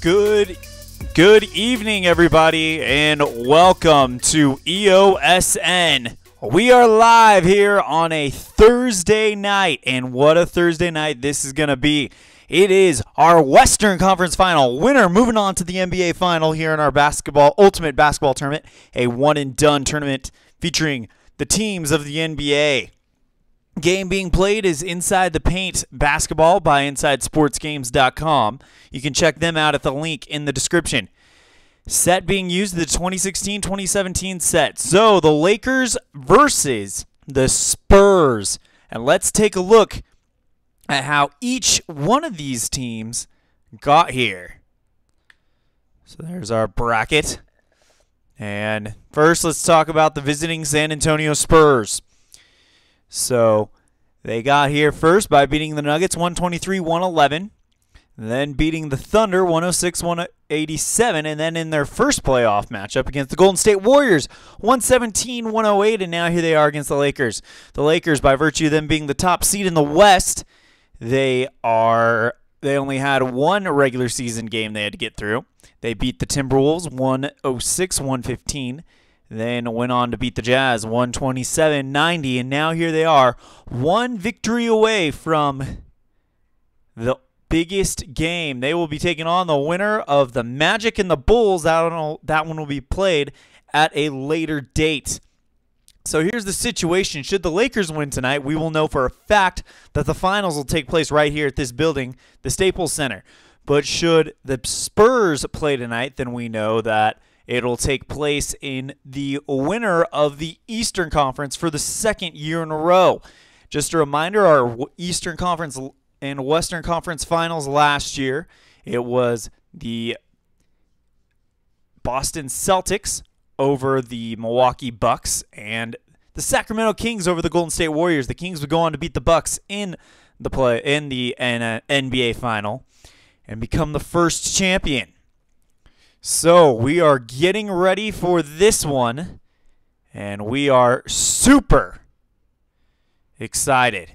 Good evening, everybody, and welcome to EOSN. We are live here on a Thursday night, and what a Thursday night this is going to be. It is our Western Conference Final winner moving on to the NBA Final here in our Ultimate Basketball Tournament, a one-and-done tournament featuring the teams of the NBA. Game being played is Inside the Paint Basketball by InsideSportsGames.com. You can check them out at the link in the description. Set being used, the 2016-2017 set. So, the Lakers versus the Spurs. And let's take a look at how each one of these teams got here. So, there's our bracket. And first, let's talk about the visiting San Antonio Spurs. So they got here first by beating the Nuggets 123-111, then beating the Thunder 106-187, and then in their first playoff matchup against the Golden State Warriors 117-108, and now here they are against the Lakers. The Lakers, by virtue of them being the top seed in the West, they only had one regular season game they had to get through. They beat the Timberwolves 106-115. Then went on to beat the Jazz 127-90, and now here they are, one victory away from the biggest game. They will be taking on the winner of the Magic and the Bulls. That one will be played at a later date. So here's the situation. Should the Lakers win tonight, we will know for a fact that the finals will take place right here at this building, the Staples Center. But should the Spurs play tonight, then we know that it'll take place in the winner of the Eastern Conference for the second year in a row. Just a reminder, our Eastern Conference and Western Conference finals last year, it was the Boston Celtics over the Milwaukee Bucks and the Sacramento Kings over the Golden State Warriors. The Kings would go on to beat the Bucks in the NBA final and become the first champion. So we are getting ready for this one, and we are super excited.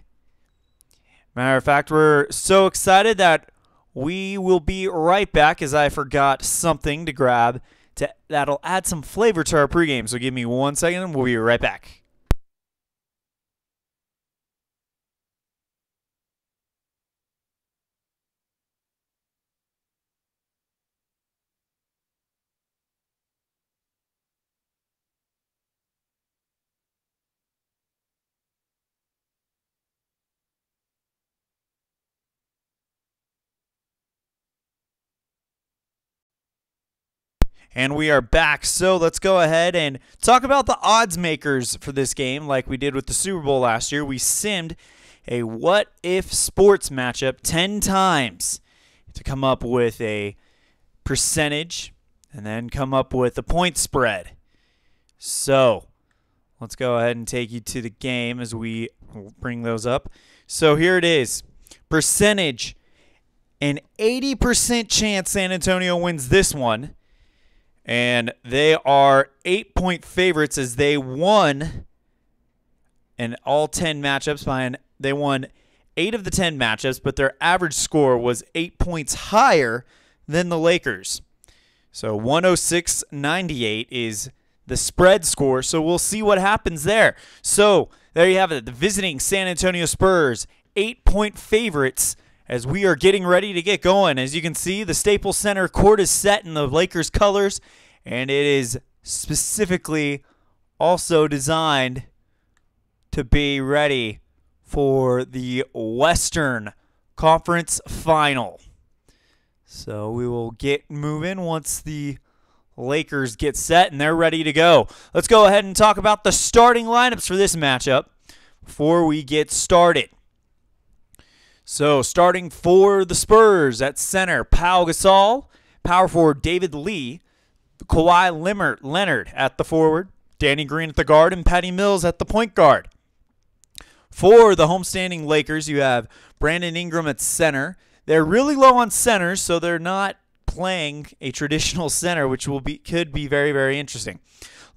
Matter of fact, we're so excited that we will be right back, as I forgot something to grab that'll add some flavor to our pregame. So give me 1 second, and we'll be right back. And we are back, so let's go ahead and talk about the odds makers for this game like we did with the Super Bowl last year. We simmed a what-if sports matchup 10 times to come up with a percentage and then come up with a point spread. So let's go ahead and take you to the game as we bring those up. So here it is. Percentage, an 80% chance San Antonio wins this one. And they are 8-point favorites as they won in all 10 matchups. They won 8 of the 10 matchups, but their average score was 8 points higher than the Lakers. So 106-98 is the spread score, so we'll see what happens there. So there you have it, the visiting San Antonio Spurs, 8-point favorites as we are getting ready to get going. As you can see, the Staples Center court is set in the Lakers colors, and it is specifically also designed to be ready for the Western Conference Final. So we will get moving once the Lakers get set and they're ready to go. Let's go ahead and talk about the starting lineups for this matchup before we get started. So starting for the Spurs at center, Pau Gasol. Power forward, David Lee. Kawhi Leonard at the forward. Danny Green at the guard. And Patty Mills at the point guard. For the homestanding Lakers, you have Brandon Ingram at center. They're really low on centers, so they're not playing a traditional center, which could be very, very interesting.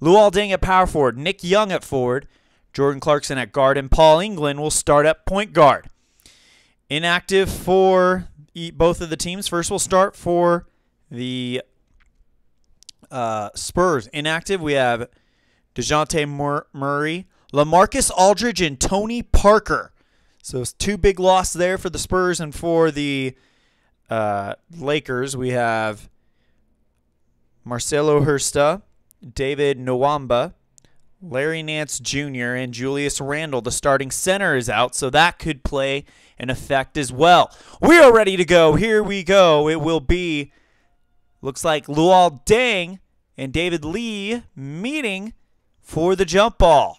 Luol Deng at power forward. Nick Young at forward. Jordan Clarkson at guard. And Paul England will start at point guard. Inactive for both of the teams. First, we'll start for the Spurs inactive, we have DeJounte Murray, LaMarcus Aldridge, and Tony Parker. So it's 2 big losses there for the Spurs, and for the Lakers, we have Marcelo Hursta, David Nwamba, Larry Nance Jr., and Julius Randle. The starting center is out, so that could play an effect as well. We are ready to go. Here we go. It will be, looks like Luol Deng and David Lee meeting for the jump ball.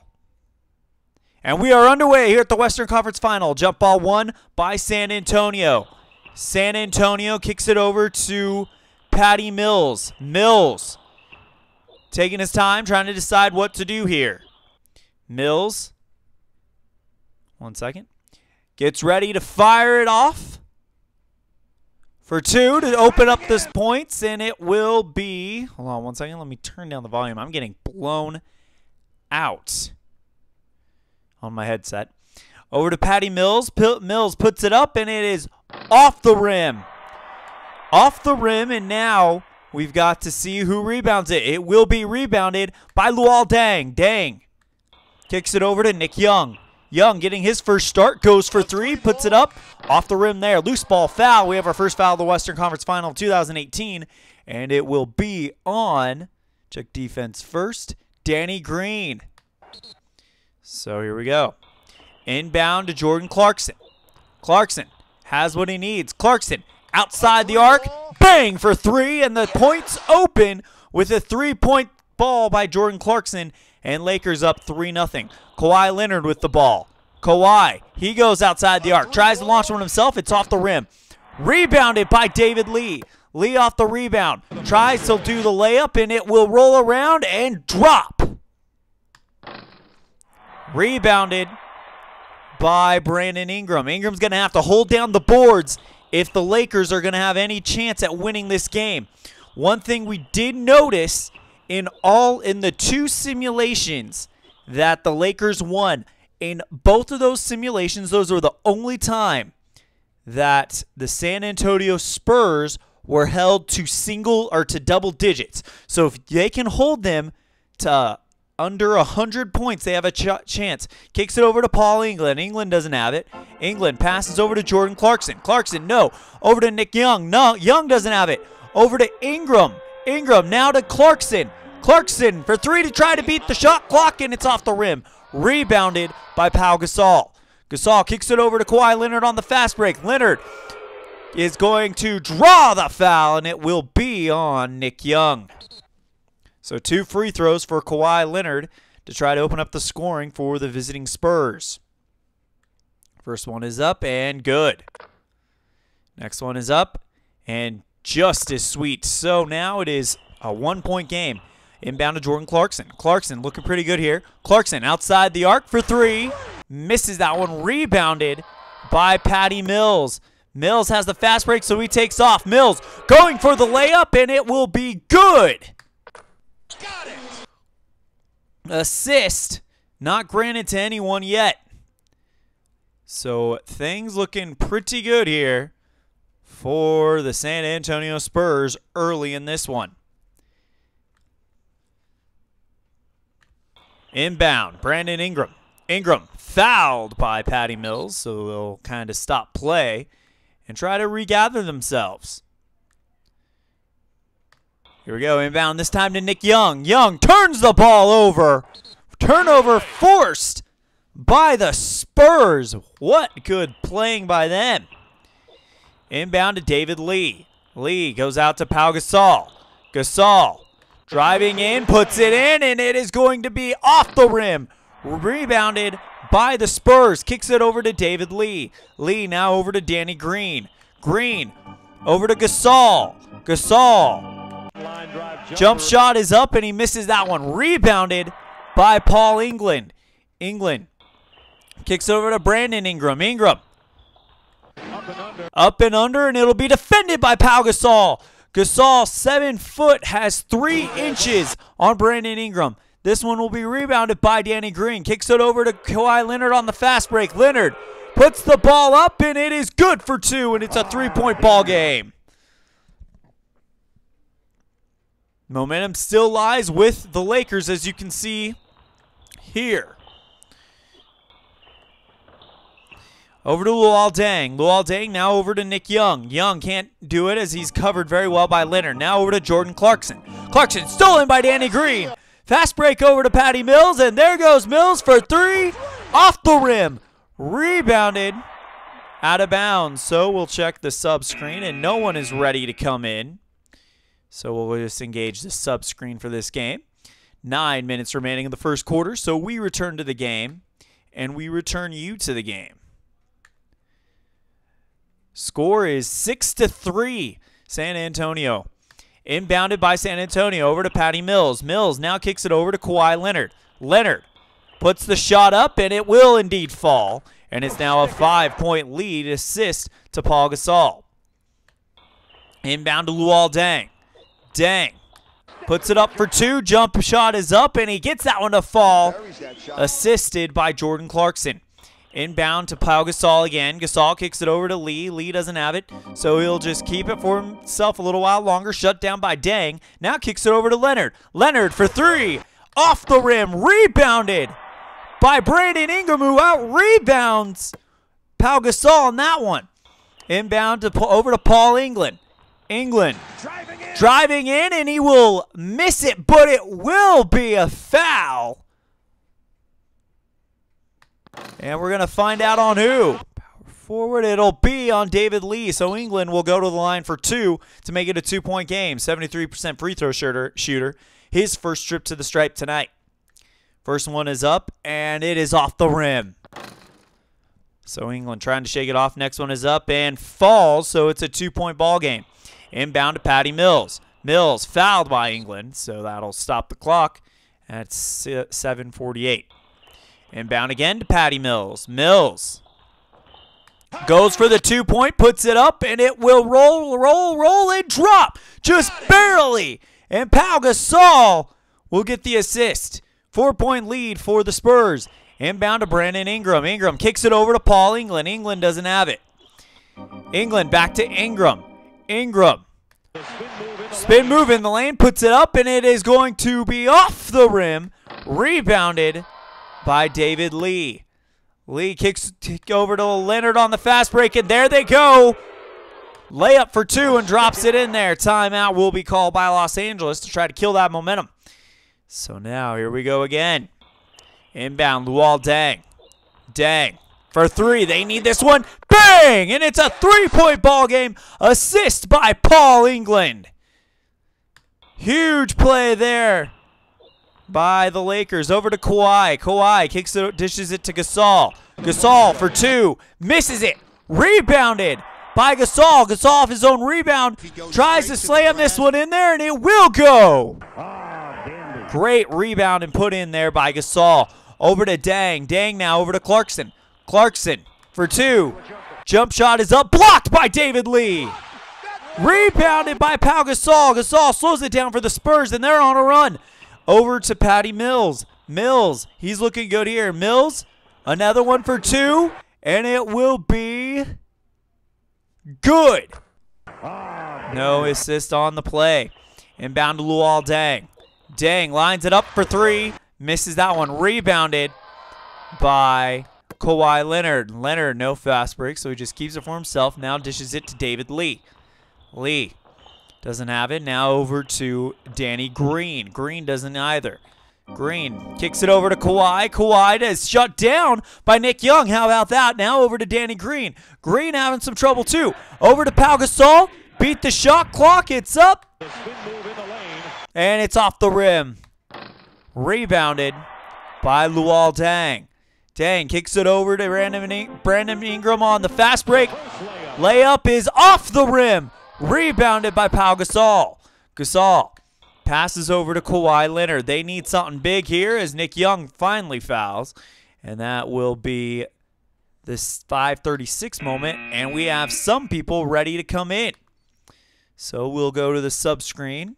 And we are underway here at the Western Conference Final. Jump ball won by San Antonio. San Antonio kicks it over to Patty Mills. Mills taking his time, trying to decide what to do here. Mills, 1 second, gets ready to fire it off for 2 to open up this points, and it will be, hold on 1 second, let me turn down the volume. I'm getting blown out on my headset. Over to Patty Mills. Mills puts it up, and it is off the rim. Off the rim, and now we've got to see who rebounds it. It will be rebounded by Luol Deng. Deng kicks it over to Nick Young. Young getting his first start, goes for 3, puts it up, off the rim there. Loose ball foul. We have our first foul of the Western Conference Final of 2018, and it will be on, check defense first, Danny Green. So here we go. Inbound to Jordan Clarkson. Clarkson has what he needs. Clarkson outside the arc, bang for 3, and the points open with a 3-point ball by Jordan Clarkson, and Lakers up 3-0. Kawhi Leonard with the ball. Kawhi, he goes outside the arc, tries to launch one himself, it's off the rim. Rebounded by David Lee. Lee off the rebound, tries to do the layup, and it will roll around and drop. Rebounded by Brandon Ingram. Ingram's going to have to hold down the boards if the Lakers are going to have any chance at winning this game. One thing we did notice in the 2 simulations that the Lakers won, in both of those simulations, those were the only time that the San Antonio Spurs were held to double digits. So if they can hold them to under 100 points, they have a chance. Kicks it over to Paul England. England doesn't have it. England passes over to Jordan Clarkson. Clarkson, no. Over to Nick Young. No, Young doesn't have it. Over to Ingram. Ingram now to Clarkson. Clarkson for 3 to try to beat the shot clock, and it's off the rim. Rebounded by Pau Gasol. Gasol kicks it over to Kawhi Leonard on the fast break. Leonard is going to draw the foul, and it will be on Nick Young. So 2 free throws for Kawhi Leonard to try to open up the scoring for the visiting Spurs. First one is up and good. Next one is up and just as sweet. So now it is a 1-point game. Inbound to Jordan Clarkson. Clarkson looking pretty good here. Clarkson outside the arc for 3. Misses that one. Rebounded by Patty Mills. Mills has the fast break, so he takes off. Mills going for the layup, and it will be good. Got it. Assist not granted to anyone yet. So things looking pretty good here for the San Antonio Spurs early in this one. Inbound, Brandon Ingram. Ingram fouled by Patty Mills, so they'll kind of stop play and try to regather themselves. Here we go, inbound this time to Nick Young. Young turns the ball over. Turnover forced by the Spurs. What good playing by them. Inbound to David Lee. Lee goes out to Pau Gasol. Gasol driving in, puts it in, and it is going to be off the rim. Rebounded by the Spurs. Kicks it over to David Lee. Lee now over to Danny Green. Green over to Gasol. Gasol. Jump shot is up, and he misses that one. Rebounded by Paul England. England kicks over to Brandon Ingram. Ingram up and under, and it'll be defended by Pau Gasol. Gasol, 7 foot, has 3 inches on Brandon Ingram. This one will be rebounded by Danny Green. Kicks it over to Kawhi Leonard on the fast break. Leonard puts the ball up, and it is good for 2, and it's a 3-point ball game. Momentum still lies with the Lakers, as you can see here. Over to Luol Deng. Luol Deng now over to Nick Young. Young can't do it as he's covered very well by Leonard. Now over to Jordan Clarkson. Clarkson stolen by Danny Green. Fast break over to Patty Mills, and there goes Mills for three. Off the rim. Rebounded. Out of bounds. So we'll check the sub screen, and no one is ready to come in. So we'll just engage the sub screen for this game. 9 minutes remaining in the first quarter, so we return to the game, and we return you to the game. Score is 6-3, San Antonio. Inbounded by San Antonio over to Patty Mills. Mills now kicks it over to Kawhi Leonard. Leonard puts the shot up, and it will indeed fall. And it's now a 5-point lead assist to Paul Gasol. Inbound to Luol Deng. Deng puts it up for two. Jump shot is up, and he gets that one to fall. Assisted by Jordan Clarkson. Inbound to Pau Gasol again. Gasol kicks it over to Lee. Lee doesn't have it, so he'll just keep it for himself a little while longer. Shut down by Deng. Now kicks it over to Leonard. Leonard for three. Off the rim. Rebounded by Brandon Ingram, who out-rebounds Pau Gasol on that one. Inbound over to Paul England. England driving in, and he will miss it, but it will be a foul. And we're going to find out on who. Power forward, it'll be on David Lee. So England will go to the line for two to make it a 2-point game. 73% free throw shooter. His first trip to the stripe tonight. First one is up, and it is off the rim. So England trying to shake it off. Next one is up and falls, so it's a 2-point ball game. Inbound to Patty Mills. Mills fouled by England, so that'll stop the clock at 7:48. Inbound again to Patty Mills. Mills goes for the 2-point, puts it up, and it will roll, and drop just barely. And Pau Gasol will get the assist. 4-point lead for the Spurs. Inbound to Brandon Ingram. Ingram kicks it over to Paul England. England doesn't have it. England back to Ingram. Ingram. Spin move in the lane, puts it up, and it is going to be off the rim. Rebounded by David Lee. Lee kicks over to Leonard on the fast break, and there they go. Layup for two and drops it in there. Timeout will be called by Los Angeles to try to kill that momentum. So now here we go again. Inbound, Luol Deng. Deng for three. They need this one. Bang! And it's a 3-point ball game. Assist by Paul England. Huge play there by the Lakers. Over to Kawhi. Kawhi kicks it, dishes it to Gasol. Gasol for two. Misses it. Rebounded by Gasol. Gasol off his own rebound. Tries to slam this one in there, and it will go. Great rebound and put in there by Gasol. Over to Deng. Deng now over to Clarkson. Clarkson for two. Jump shot is up. Blocked by David Lee. Rebounded by Pau Gasol. Gasol slows it down for the Spurs, and they're on a run. Over to Patty Mills. Mills, he's looking good here. Mills, another one for two, and it will be good. No assist on the play. Inbound to Luol Deng. Deng lines it up for three. Misses that one. Rebounded by Kawhi Leonard. Leonard, no fast break, so he just keeps it for himself. Now dishes it to David Lee. Lee doesn't have it. Now over to Danny Green. Green doesn't either. Green kicks it over to Kawhi. Kawhi is shut down by Nick Young. How about that? Now over to Danny Green. Green having some trouble too. Over to Pau Gasol. Beat the shot clock. It's up. And it's off the rim. Rebounded by Luol Deng. Deng kicks it over to Brandon Ingram on the fast break. Layup is off the rim. Rebounded by Pau Gasol. Gasol passes over to Kawhi Leonard. They need something big here as Nick Young finally fouls. And that will be this 5:36 moment. And we have some people ready to come in. So we'll go to the sub screen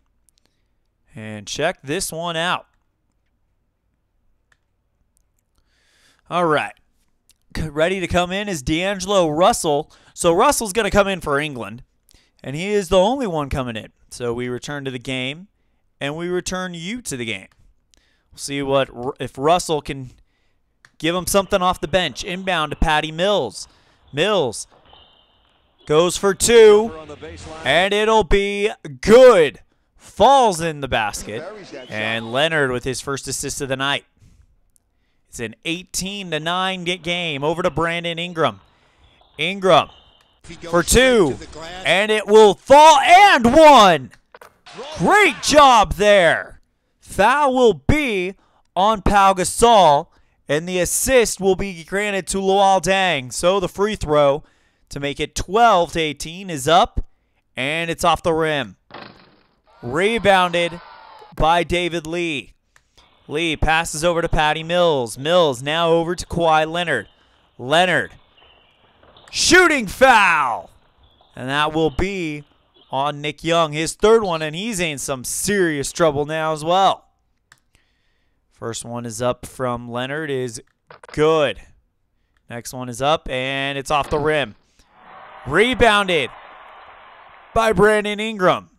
and check this one out. All right. Ready to come in is D'Angelo Russell. So Russell's going to come in for England. And he is the only one coming in. So we return to the game. and we return you to the game. We'll see if Russell can give him something off the bench. Inbound to Patty Mills. Mills goes for two, and it'll be good. Falls in the basket, and Leonard with his first assist of the night. It's an 18-9 game. Over to Brandon Ingram. Ingram for two, and it will fall, and one. Great job there. Foul will be on Pau Gasol, and the assist will be granted to Luol Deng. So the free throw to make it 12-18 is up, and it's off the rim. Rebounded by David Lee. Lee passes over to Patty Mills. Mills now over to Kawhi Leonard. Leonard. Shooting foul. And that will be on Nick Young, his third one, and he's in some serious trouble now as well. First one is up from Leonard is good. Next one is up, and it's off the rim. Rebounded by Brandon Ingram.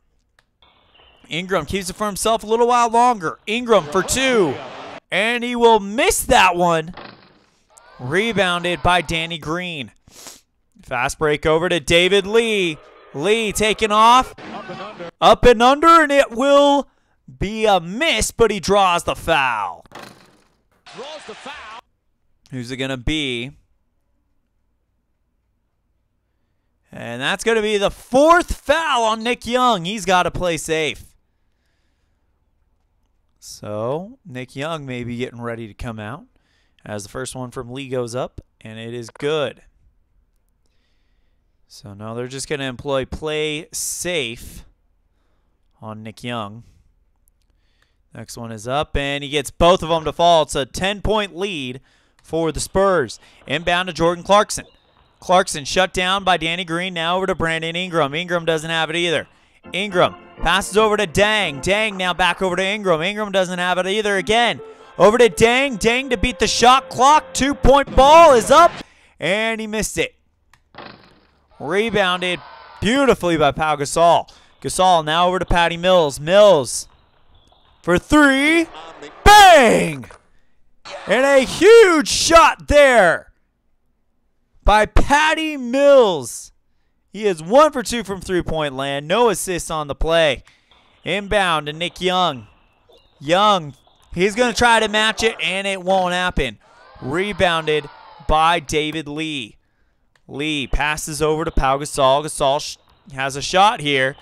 Ingram keeps it for himself a little while longer. Ingram for two, and he will miss that one. Rebounded by Danny Green. Fast break over to David Lee. Lee taking off. Up and under, and it will be a miss, but he draws the foul. Who's it going to be? And that's going to be the fourth foul on Nick Young. He's got to play safe. So Nick Young may be getting ready to come out as the first one from Lee goes up, and it is good. So now they're just going to employ play safe on Nick Young. Next one is up, and he gets both of them to fall. It's a 10-point lead for the Spurs. Inbound to Jordan Clarkson. Clarkson shut down by Danny Green. Now over to Brandon Ingram. Ingram doesn't have it either. Ingram passes over to Deng. Deng now back over to Ingram. Ingram doesn't have it either again. Over to Deng. Deng to beat the shot clock. 2-point ball is up, and he missed it. Rebounded beautifully by Pau Gasol. Gasol now over to Patty Mills. Mills for three. Bang! And a huge shot there by Patty Mills. He is 1 for 2 from three-point land. No assists on the play. Inbound to Nick Young. Young, he's going to try to match it, and it won't happen. Rebounded by David Lee. Lee passes over to Pau Gasol. Gasol has a shot here.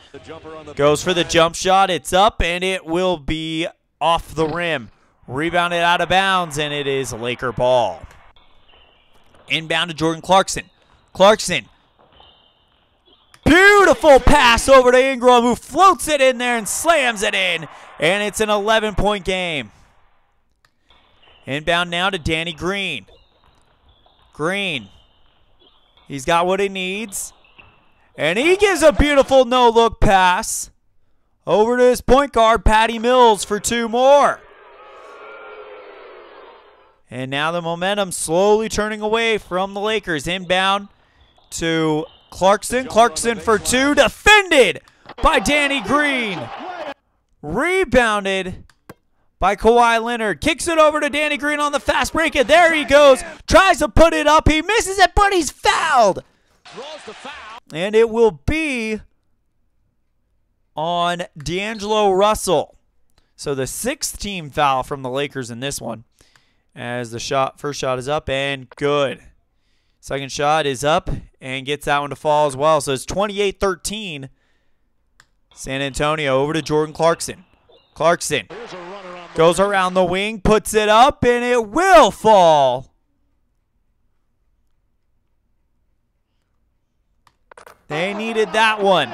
Goes for the jump shot. It's up, and it will be off the rim. Rebounded out of bounds, and it is Laker ball. Inbound to Jordan Clarkson. Clarkson. Beautiful pass over to Ingram, who floats it in there and slams it in. And it's an 11-point game. Inbound now to Danny Green. Green. He's got what he needs. And he gives a beautiful no-look pass over to his point guard, Patty Mills, for two more. And now the momentum slowly turning away from the Lakers. Inbound to Clarkson. Clarkson for two. Defended by Danny Green. Rebounded by Kawhi Leonard. Kicks it over to Danny Green on the fast break, and there he goes. Tries to put it up. He misses it, but he's fouled. And it will be on D'Angelo Russell. So the sixth team foul from the Lakers in this one. As the first shot is up and good. Second shot is up and gets that one to fall as well. So it's 28-13. San Antonio over to Jordan Clarkson. Clarkson goes around the wing, puts it up, and it will fall. They needed that one.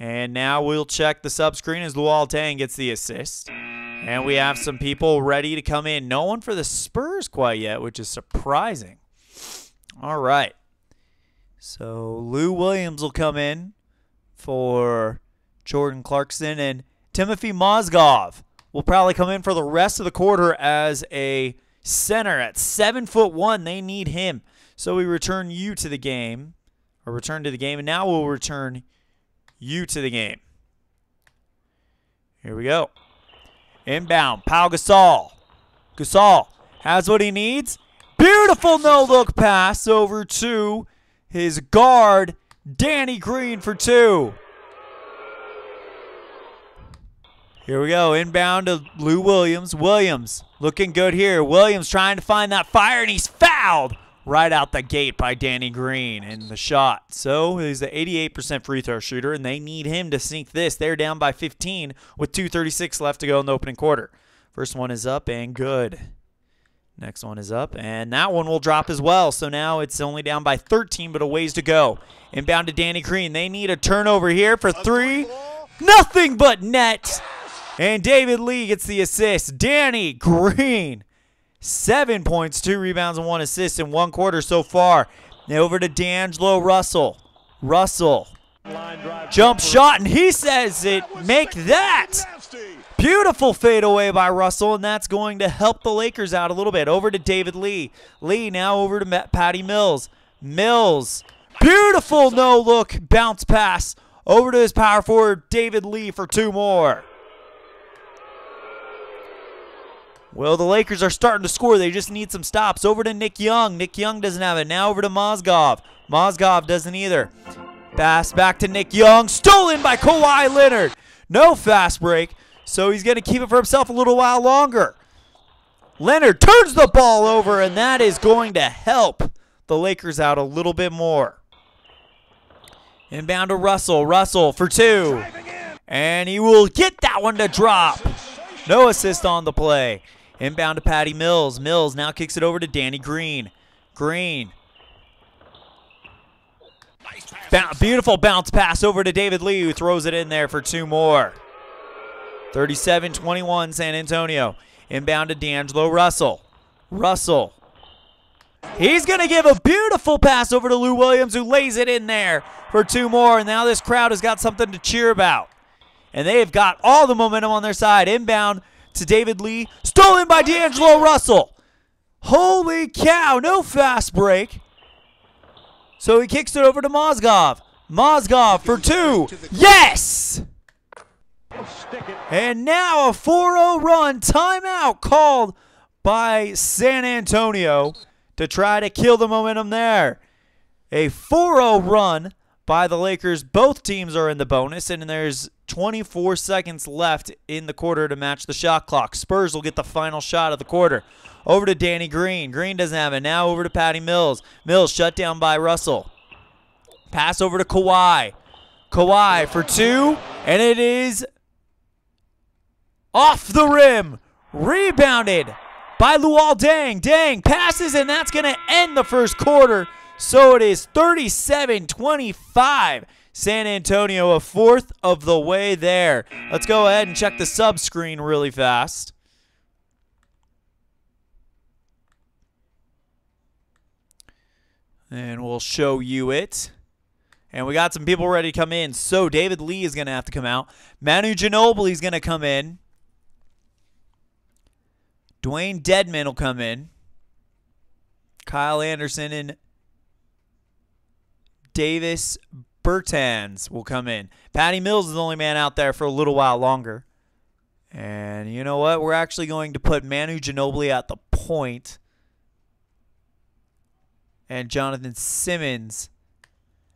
And now we'll check the sub screen as Luol Deng gets the assist. And we have some people ready to come in. No one for the Spurs quite yet, which is surprising. All right. So Lou Williams will come in for Jordan Clarkson. And Timothy Mozgov will probably come in for the rest of the quarter as a center at 7'1". They need him. So we return you to the game. Or return to the game. And now we'll return you to the game. Here we go. Inbound, Pau Gasol. Gasol has what he needs. Beautiful no-look pass over to his guard, Danny Green, for 2. Here we go. Inbound to Lou Williams. Williams looking good here. Williams trying to find that fire, and he's fouled right out the gate by Danny Green in the shot. So he's an 88% free throw shooter, and they need him to sink this. They're down by 15 with 2:36 left to go in the opening quarter. First one is up and good. Next one is up, and that one will drop as well. So now it's only down by 13, but a ways to go. Inbound to Danny Green. They need a turnover here for 3. Nothing but net. And David Lee gets the assist. Danny Green, 7 points, 2 rebounds, and 1 assist in 1 quarter so far. Now over to D'Angelo Russell. Russell, jump shot, and he says it. Make that. Beautiful fadeaway by Russell, and that's going to help the Lakers out a little bit. Over to David Lee. Lee now over to Patty Mills. Mills, beautiful no-look bounce pass over to his power forward, David Lee, for 2 more. Well, the Lakers are starting to score. They just need some stops. Over to Nick Young. Nick Young doesn't have it. Now over to Mozgov. Mozgov doesn't either. Pass back to Nick Young. Stolen by Kawhi Leonard. No fast break, so he's going to keep it for himself a little while longer. Leonard turns the ball over, and that is going to help the Lakers out a little bit more. Inbound to Russell. Russell for 2. And he will get that one to drop. No assist on the play. Inbound to Patty Mills. Mills now kicks it over to Danny Green. Green. Beautiful bounce pass over to David Lee, who throws it in there for 2 more. 37-21 San Antonio. Inbound to D'Angelo Russell. Russell. He's going to give a beautiful pass over to Lou Williams, who lays it in there for 2 more. And now this crowd has got something to cheer about. And they have got all the momentum on their side. Inbound to David Lee. Stolen by D'Angelo Russell. Holy cow, no fast break. So he kicks it over to Mozgov. Mozgov for 2. Yes! And now a 4-0 run. Timeout called by San Antonio to try to kill the momentum there. A 4-0 run by the Lakers. Both teams are in the bonus, and there's 24 seconds left in the quarter to match the shot clock. Spurs will get the final shot of the quarter. Over to Danny Green. Green doesn't have it. Now over to Patty Mills. Mills shut down by Russell. Pass over to Kawhi. Kawhi for 2, and it is off the rim. Rebounded by Luol Deng. Deng passes, and that's going to end the first quarter. So it is 37-25. San Antonio, a fourth of the way there. Let's go ahead and check the sub screen really fast. And we'll show you it. And we got some people ready to come in. So David Lee is going to have to come out. Manu Ginobili is going to come in. Dwayne Dedman will come in. Kyle Anderson and Davis Bertans will come in. Patty Mills is the only man out there for a little while longer. And you know what? We're actually going to put Manu Ginobili at the point. And Jonathan Simmons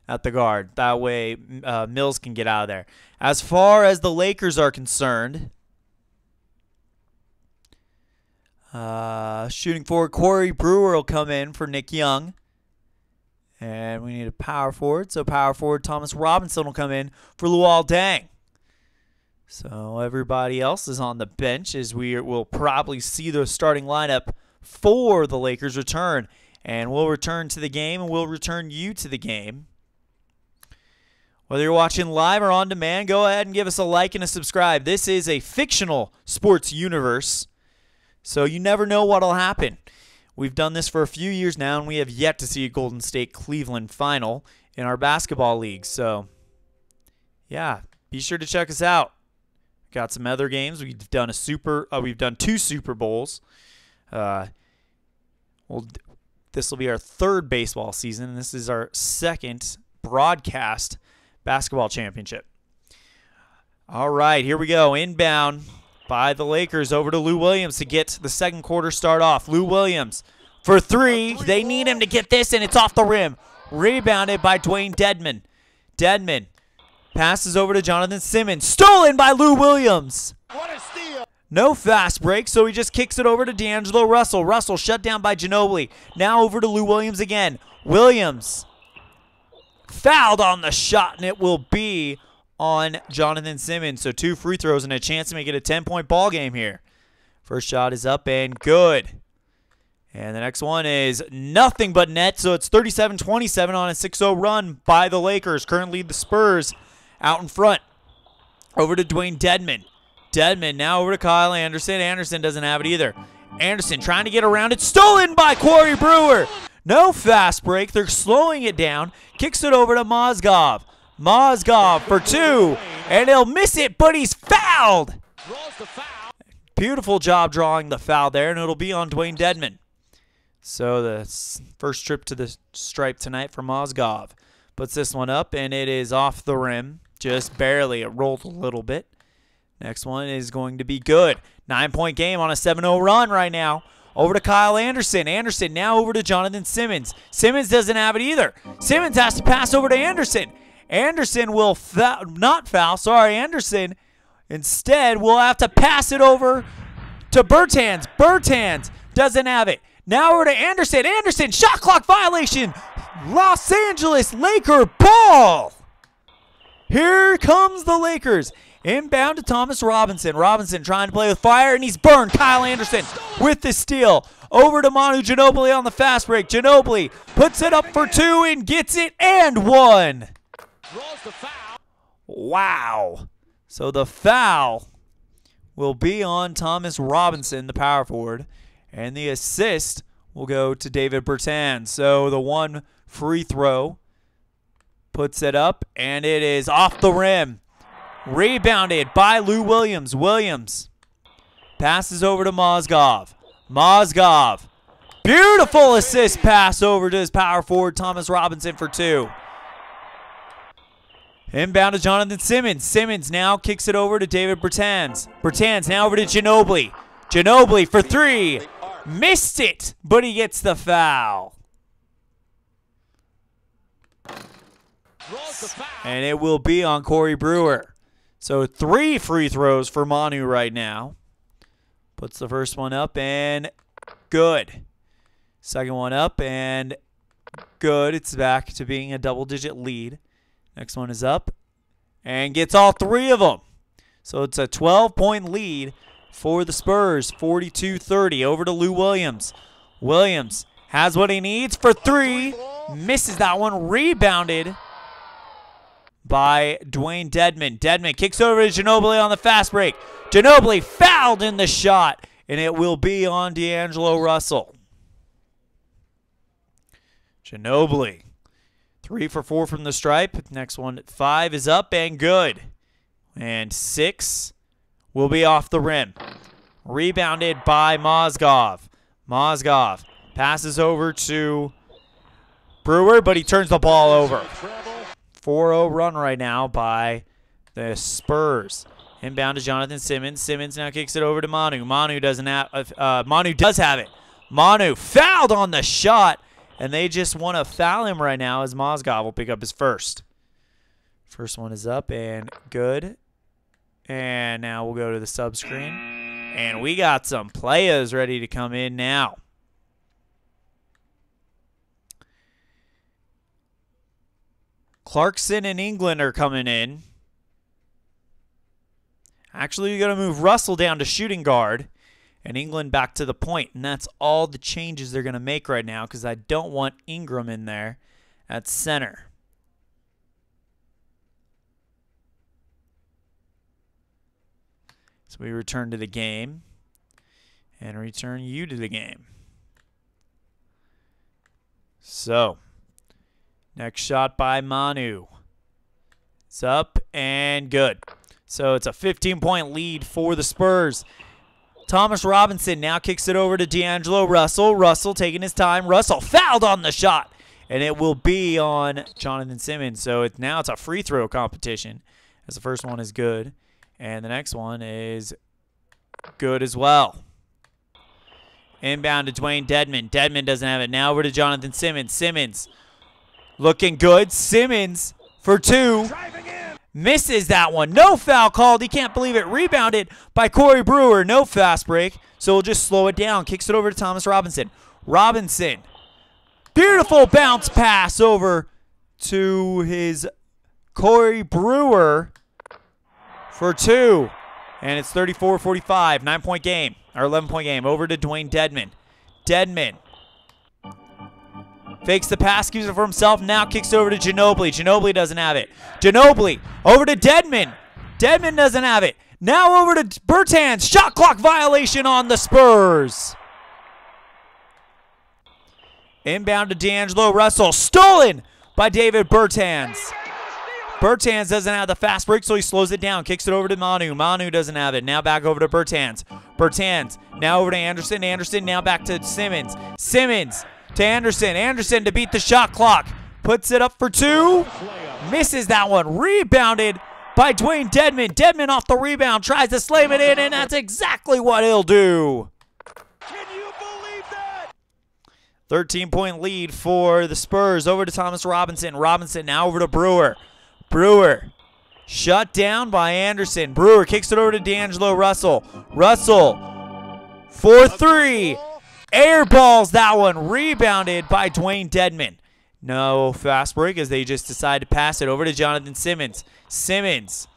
at the guard. That way Mills can get out of there. As far as the Lakers are concerned, shooting forward, Corey Brewer will come in for Nick Young. And we need a power forward. So power forward Thomas Robinson will come in for Luol Deng. So everybody else is on the bench as we will probably see the starting lineup for the Lakers return. And we'll return to the game, and we'll return you to the game. Whether you're watching live or on demand, go ahead and give us a like and a subscribe. This is a fictional sports universe, so you never know what will happen. We've done this for a few years now, and we have yet to see a Golden State-Cleveland final in our basketball league. So, yeah, be sure to check us out. Got some other games. We've done we've done 2 Super Bowls. This will be our 3rd baseball season, and this is our 2nd broadcast basketball championship. All right, here we go. Inbound by the Lakers over to Lou Williams to get the second quarter start off. Lou Williams for three. They need him to get this, and it's off the rim. Rebounded by Dwayne Dedmon. Dedmon passes over to Jonathan Simmons. Stolen by Lou Williams. What a steal. No fast break, so he just kicks it over to D'Angelo Russell. Russell shut down by Ginobili. Now over to Lou Williams again. Williams fouled on the shot, and it will be on Jonathan Simmons. So 2 free throws and a chance to make it a 10-point ball game here. First shot is up and good. And the next one is nothing but net, so it's 37-27 on a 6-0 run by the Lakers. Currently the Spurs out in front. Over to Dwayne Dedmon. Dedmon now over to Kyle Anderson. Anderson doesn't have it either. Anderson trying to get around it. Stolen by Corey Brewer. No fast break. They're slowing it down. Kicks it over to Mozgov. Mozgov for 2. And he'll miss it, but he's fouled. Beautiful job drawing the foul there, and it'll be on Dwayne Dedmon. So the first trip to the stripe tonight for Mozgov. Puts this one up, and it is off the rim. Just barely. It rolled a little bit. Next one is going to be good. 9-point game on a 7-0 run right now. Over to Kyle Anderson. Anderson now over to Jonathan Simmons. Simmons doesn't have it either. Simmons has to pass over to Anderson. Anderson will not foul. Sorry, Anderson instead will have to pass it over to Bertans. Bertans doesn't have it. Now over to Anderson. Anderson, shot clock violation. Los Angeles Laker ball. Here comes the Lakers. Inbound to Thomas Robinson. Robinson trying to play with fire, and he's burned. Kyle Anderson with the steal. Over to Manu Ginobili on the fast break. Ginobili puts it up for 2 and gets it and 1. Wow. So the foul will be on Thomas Robinson, the power forward. And the assist will go to David Bertans. So the 1 free throw puts it up, and it is off the rim. Rebounded by Lou Williams. Williams passes over to Mozgov. Mozgov. Beautiful assist pass over to his power forward, Thomas Robinson, for 2. Inbound to Jonathan Simmons. Simmons now kicks it over to David Bertans. Bertans now over to Ginobili. Ginobili for 3. Missed it, but he gets the foul. And it will be on Corey Brewer. So 3 free throws for Manu right now. Puts the first one up and good. Second one up and good. It's back to being a double-digit lead. Next one is up and gets all 3 of them. So it's a 12-point lead for the Spurs, 42-30. Over to Lou Williams. Williams has what he needs for 3. Misses that one. Rebounded by Dwayne Dedmon. Dedmon kicks over to Ginobili on the fast break. Ginobili fouled in the shot, and it will be on D'Angelo Russell. Ginobili, 3 for 4 from the stripe. Next one, 5 is up and good. And 6 will be off the rim. Rebounded by Mozgov. Mozgov passes over to Brewer, but he turns the ball over. 4-0 run right now by the Spurs. Inbound to Jonathan Simmons. Simmons now kicks it over to Manu. Manu doesn't have. Manu does have it. Manu fouled on the shot, and they just want to foul him right now as Mozgov will pick up his first. First one is up and good. And now we'll go to the sub screen, and we got some players ready to come in now. Clarkson and England are coming in. Actually, you're going to move Russell down to shooting guard and England back to the point. And that's all the changes they're going to make right now because I don't want Ingram in there at center. So we return to the game and return you to the game. So, next shot by Manu. It's up and good. So it's a 15-point lead for the Spurs. Thomas Robinson now kicks it over to D'Angelo Russell. Russell taking his time. Russell fouled on the shot, and it will be on Jonathan Simmons. So now it's a free throw competition as the first one is good. And the next one is good as well. Inbound to Dwayne Dedmon. Dedmon doesn't have it. Now over to Jonathan Simmons. Simmons looking good. Simmons for two. Misses that one. No foul called. He can't believe it. Rebounded by Corey Brewer. No fast break. So we'll just slow it down. Kicks it over to Thomas Robinson. Robinson. Beautiful bounce pass over to his Corey Brewer for two. And it's 34-45. 9-point game. Or 11-point game. Over to Dwayne Dedmon. Dedmon. Fakes the pass, keeps it for himself. Now kicks it over to Ginobili. Ginobili doesn't have it. Ginobili over to Dedmon. Dedmon doesn't have it. Now over to Bertans. Shot clock violation on the Spurs. Inbound to D'Angelo Russell. Stolen by David Bertans. Bertans doesn't have the fast break, so he slows it down. Kicks it over to Manu. Manu doesn't have it. Now back over to Bertans. Bertans now over to Anderson. Anderson now back to Simmons. Simmons to Anderson. Anderson to beat the shot clock. Puts it up for two. Misses that one. Rebounded by Dwayne Dedmon. Dedmon off the rebound. Tries to slam it in, and that's exactly what he'll do. Can you believe that? 13-point lead for the Spurs. Over to Thomas Robinson. Robinson now over to Brewer. Brewer shut down by Anderson. Brewer kicks it over to D'Angelo Russell. Russell for three. Air balls that one. Rebounded by Dwayne Dedmon. No fast break as they just decide to pass it over to Jonathan Simmons. Simmons.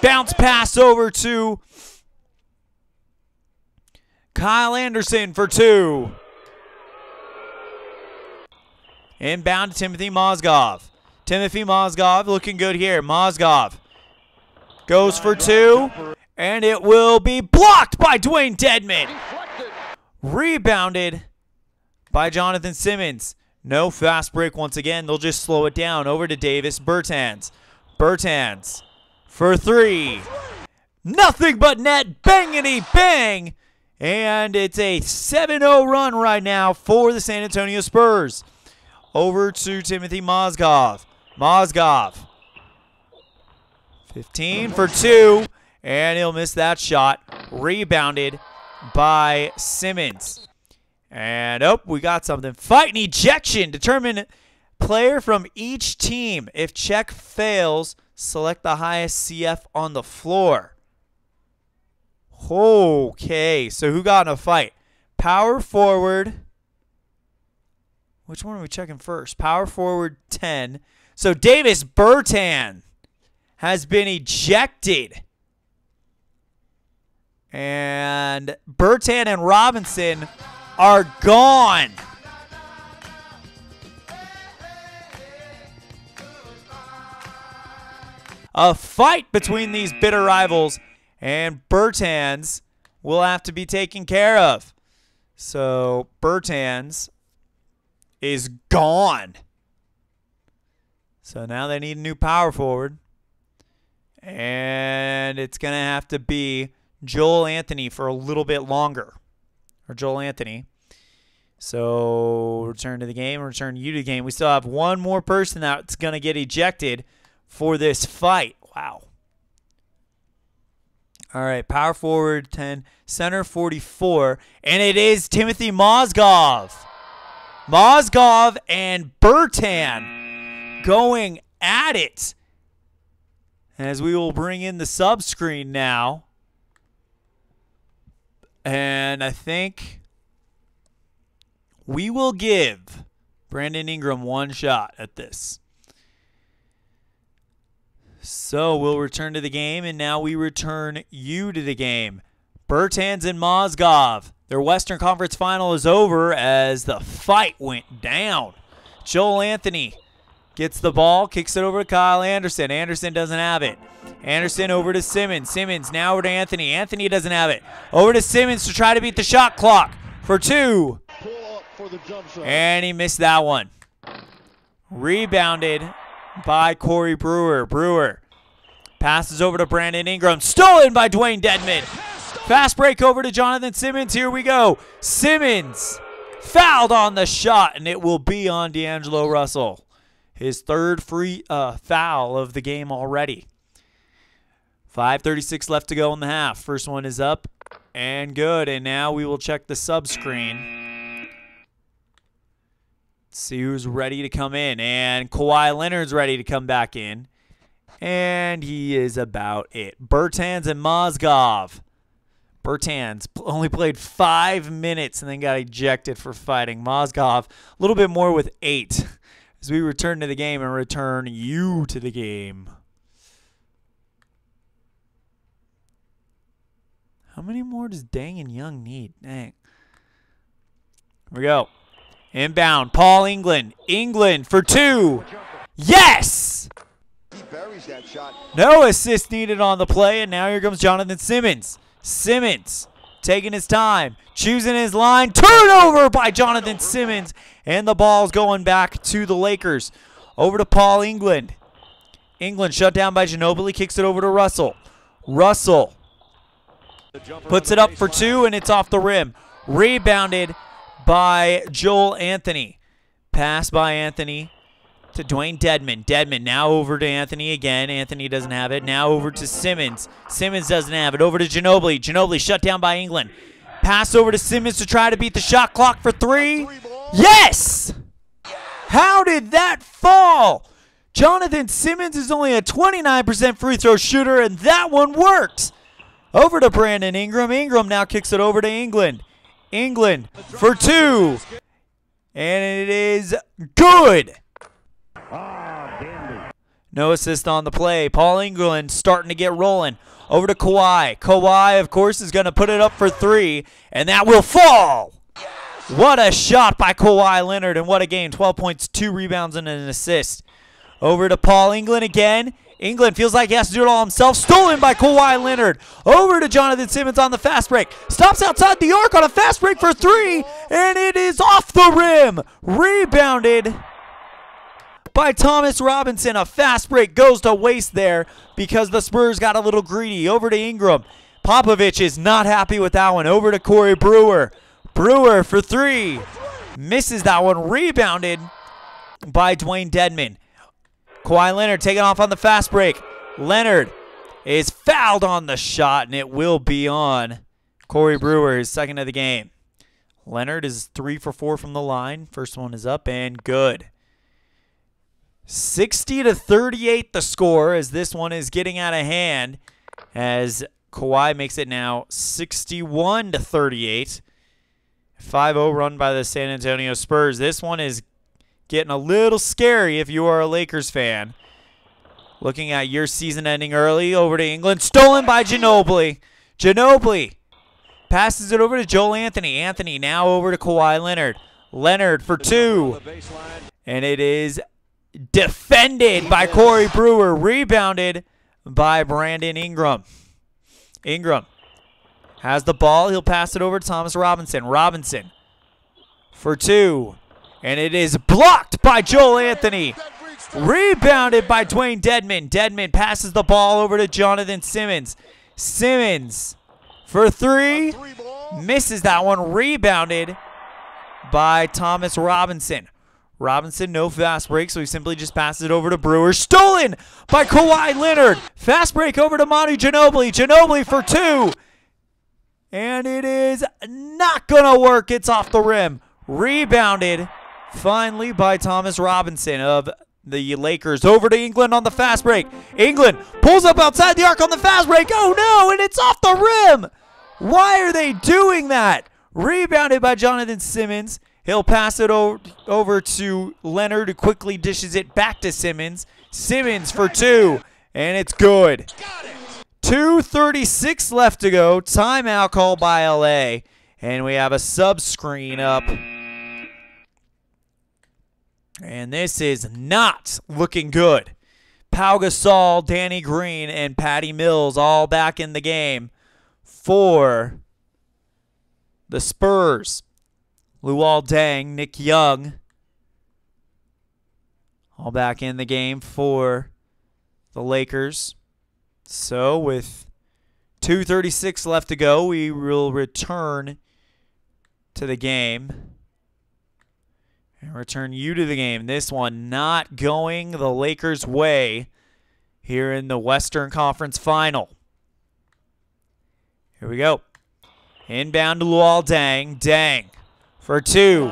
Bounce pass over to Kyle Anderson for two. Inbound to Timothy Mozgov. Timothy Mozgov looking good here. Mozgov goes for two, and it will be blocked by Dwayne Dedmon. Rebounded by Jonathan Simmons. No fast break once again. They'll just slow it down. Over to Davis Bertans. Bertans for three. Nothing but net. Bangity bang. And it's a 7-0 run right now for the San Antonio Spurs. Over to Timothy Mozgov. Mozgov. 15 for two. And he'll miss that shot. Rebounded by Simmons. And, oh, we got something. Fight and ejection. Determine player from each team. If check fails, select the highest CF on the floor. Okay, so who got in a fight? Power forward. Which one are we checking first? Power forward 10. So Davis Bertans has been ejected. And Bertans and Robinson are gone. A fight between these bitter rivals, and Bertans will have to be taken care of. So Bertans is gone. So now they need a new power forward. And it's going to have to be Joel Anthony for a little bit longer. Or Joel Anthony. So return to the game, return you to the game. We still have one more person that's going to get ejected for this fight. Wow. All right, power forward 10, center 44, and it is Timothy Mozgov. Mozgov and Bertans going at it. As we will bring in the sub screen now. And I think we will give Brandon Ingram one shot at this. So we'll return to the game, and now we return you to the game. Bertans and Mozgov. Their Western Conference final is over as the fight went down. Joel Anthony gets the ball, kicks it over to Kyle Anderson. Anderson doesn't have it. Anderson over to Simmons. Simmons now over to Anthony. Anthony doesn't have it. Over to Simmons to try to beat the shot clock for two. And he missed that one. Rebounded by Corey Brewer. Brewer passes over to Brandon Ingram. Stolen by Dwayne Dedmon. Fast break over to Jonathan Simmons. Here we go. Simmons fouled on the shot, and it will be on D'Angelo Russell. His third free foul of the game already. 5:36 left to go in the half. First one is up and good. And now we will check the sub screen. See who's ready to come in. And Kawhi Leonard's ready to come back in. And he is about it. Bertans and Mozgov. Bertans only played 5 minutes and then got ejected for fighting. Mozgov, a little bit more with 8. As we return to the game and return you to the game. How many more does Dang and Young need? Dang. Here we go. Inbound. Paul England. England for 2. Yes! He buries that shot. No assist needed on the play, and now here comes Jonathan Simmons. Simmons taking his time, choosing his line. Turnover by Jonathan Simmons, and the ball's going back to the Lakers. Over to Paul England. England shut down by Ginobili, kicks it over to Russell. Russell puts it up for 2, and it's off the rim. Rebounded by Joel Anthony. Pass by Anthony to Dwayne Dedmon. Dedmon now over to Anthony again. Anthony doesn't have it. Now over to Simmons. Simmons doesn't have it. Over to Ginobili. Ginobili shut down by England. Pass over to Simmons to try to beat the shot clock for 3. Yes! How did that fall? Jonathan Simmons is only a 29% free throw shooter, and that one works. Over to Brandon Ingram. Ingram now kicks it over to England. England for 2. And it is good. No assist on the play. Paul England starting to get rolling. Over to Kawhi. Kawhi, of course, is going to put it up for 3, and that will fall. What a shot by Kawhi Leonard, and what a game. 12 points, 2 rebounds, and an assist. Over to Paul England again. England feels like he has to do it all himself. Stolen by Kawhi Leonard. Over to Jonathan Simmons on the fast break. Stops outside the arc on a fast break for 3, and it is off the rim. Rebounded by Thomas Robinson. A fast break goes to waste there because the Spurs got a little greedy. Over to Ingram. Popovich is not happy with that one. Over to Corey Brewer. Brewer for 3. Misses that one. Rebounded by Dwayne Dedmon. Kawhi Leonard taking off on the fast break. Leonard is fouled on the shot, and it will be on Corey Brewer, his second of the game. Leonard is 3 for 4 from the line. First one is up and good. 60-38 the score as this one is getting out of hand as Kawhi makes it now 61-38. 5-0 run by the San Antonio Spurs. This one is getting a little scary if you are a Lakers fan. Looking at your season ending early. Over to England. Stolen by Ginobili. Ginobili passes it over to Joel Anthony. Anthony now over to Kawhi Leonard. Leonard for 2. And it is defended by Corey Brewer. Rebounded by Brandon Ingram. Ingram has the ball. He'll pass it over to Thomas Robinson. Robinson for 2. And it is blocked by Joel Anthony. Rebounded by Dwayne Dedmon. Dedmon passes the ball over to Jonathan Simmons. Simmons for 3. Misses that one. Rebounded by Thomas Robinson. Robinson, no fast break, so he simply just passes it over to Brewer. Stolen by Kawhi Leonard. Fast break over to Manu Ginobili. Ginobili for 2. And it is not going to work. It's off the rim. Rebounded finally by Thomas Robinson of the Lakers. Over to England on the fast break. England pulls up outside the arc on the fast break. Oh no, and it's off the rim. Why are they doing that? Rebounded by Jonathan Simmons. He'll pass it over to Leonard, who quickly dishes it back to Simmons. Simmons for 2, and it's good. 2:36 left to go. Timeout called by LA, and we have a sub screen up. And this is not looking good. Pau Gasol, Danny Green, and Patty Mills all back in the game for the Spurs. Luol Deng, Nick Young, all back in the game for the Lakers. So with 2:36 left to go, we will return to the game. And return you to the game. This one not going the Lakers' way here in the Western Conference Final. Here we go. Inbound to Luol Deng. Deng for 2.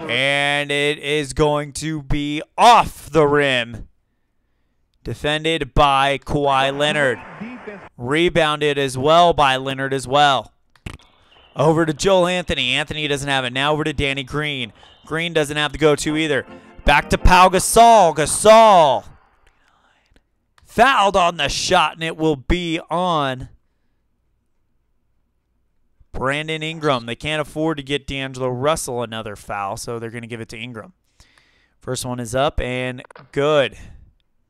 And it is going to be off the rim. Defended by Kawhi Leonard. Rebounded as well by Leonard as well. Over to Joel Anthony. Anthony doesn't have it. Now over to Danny Green. Green doesn't have the go-to either. Back to Pau Gasol. Gasol fouled on the shot, and it will be on Brandon Ingram. They can't afford to get D'Angelo Russell another foul, so they're going to give it to Ingram. First one is up and good.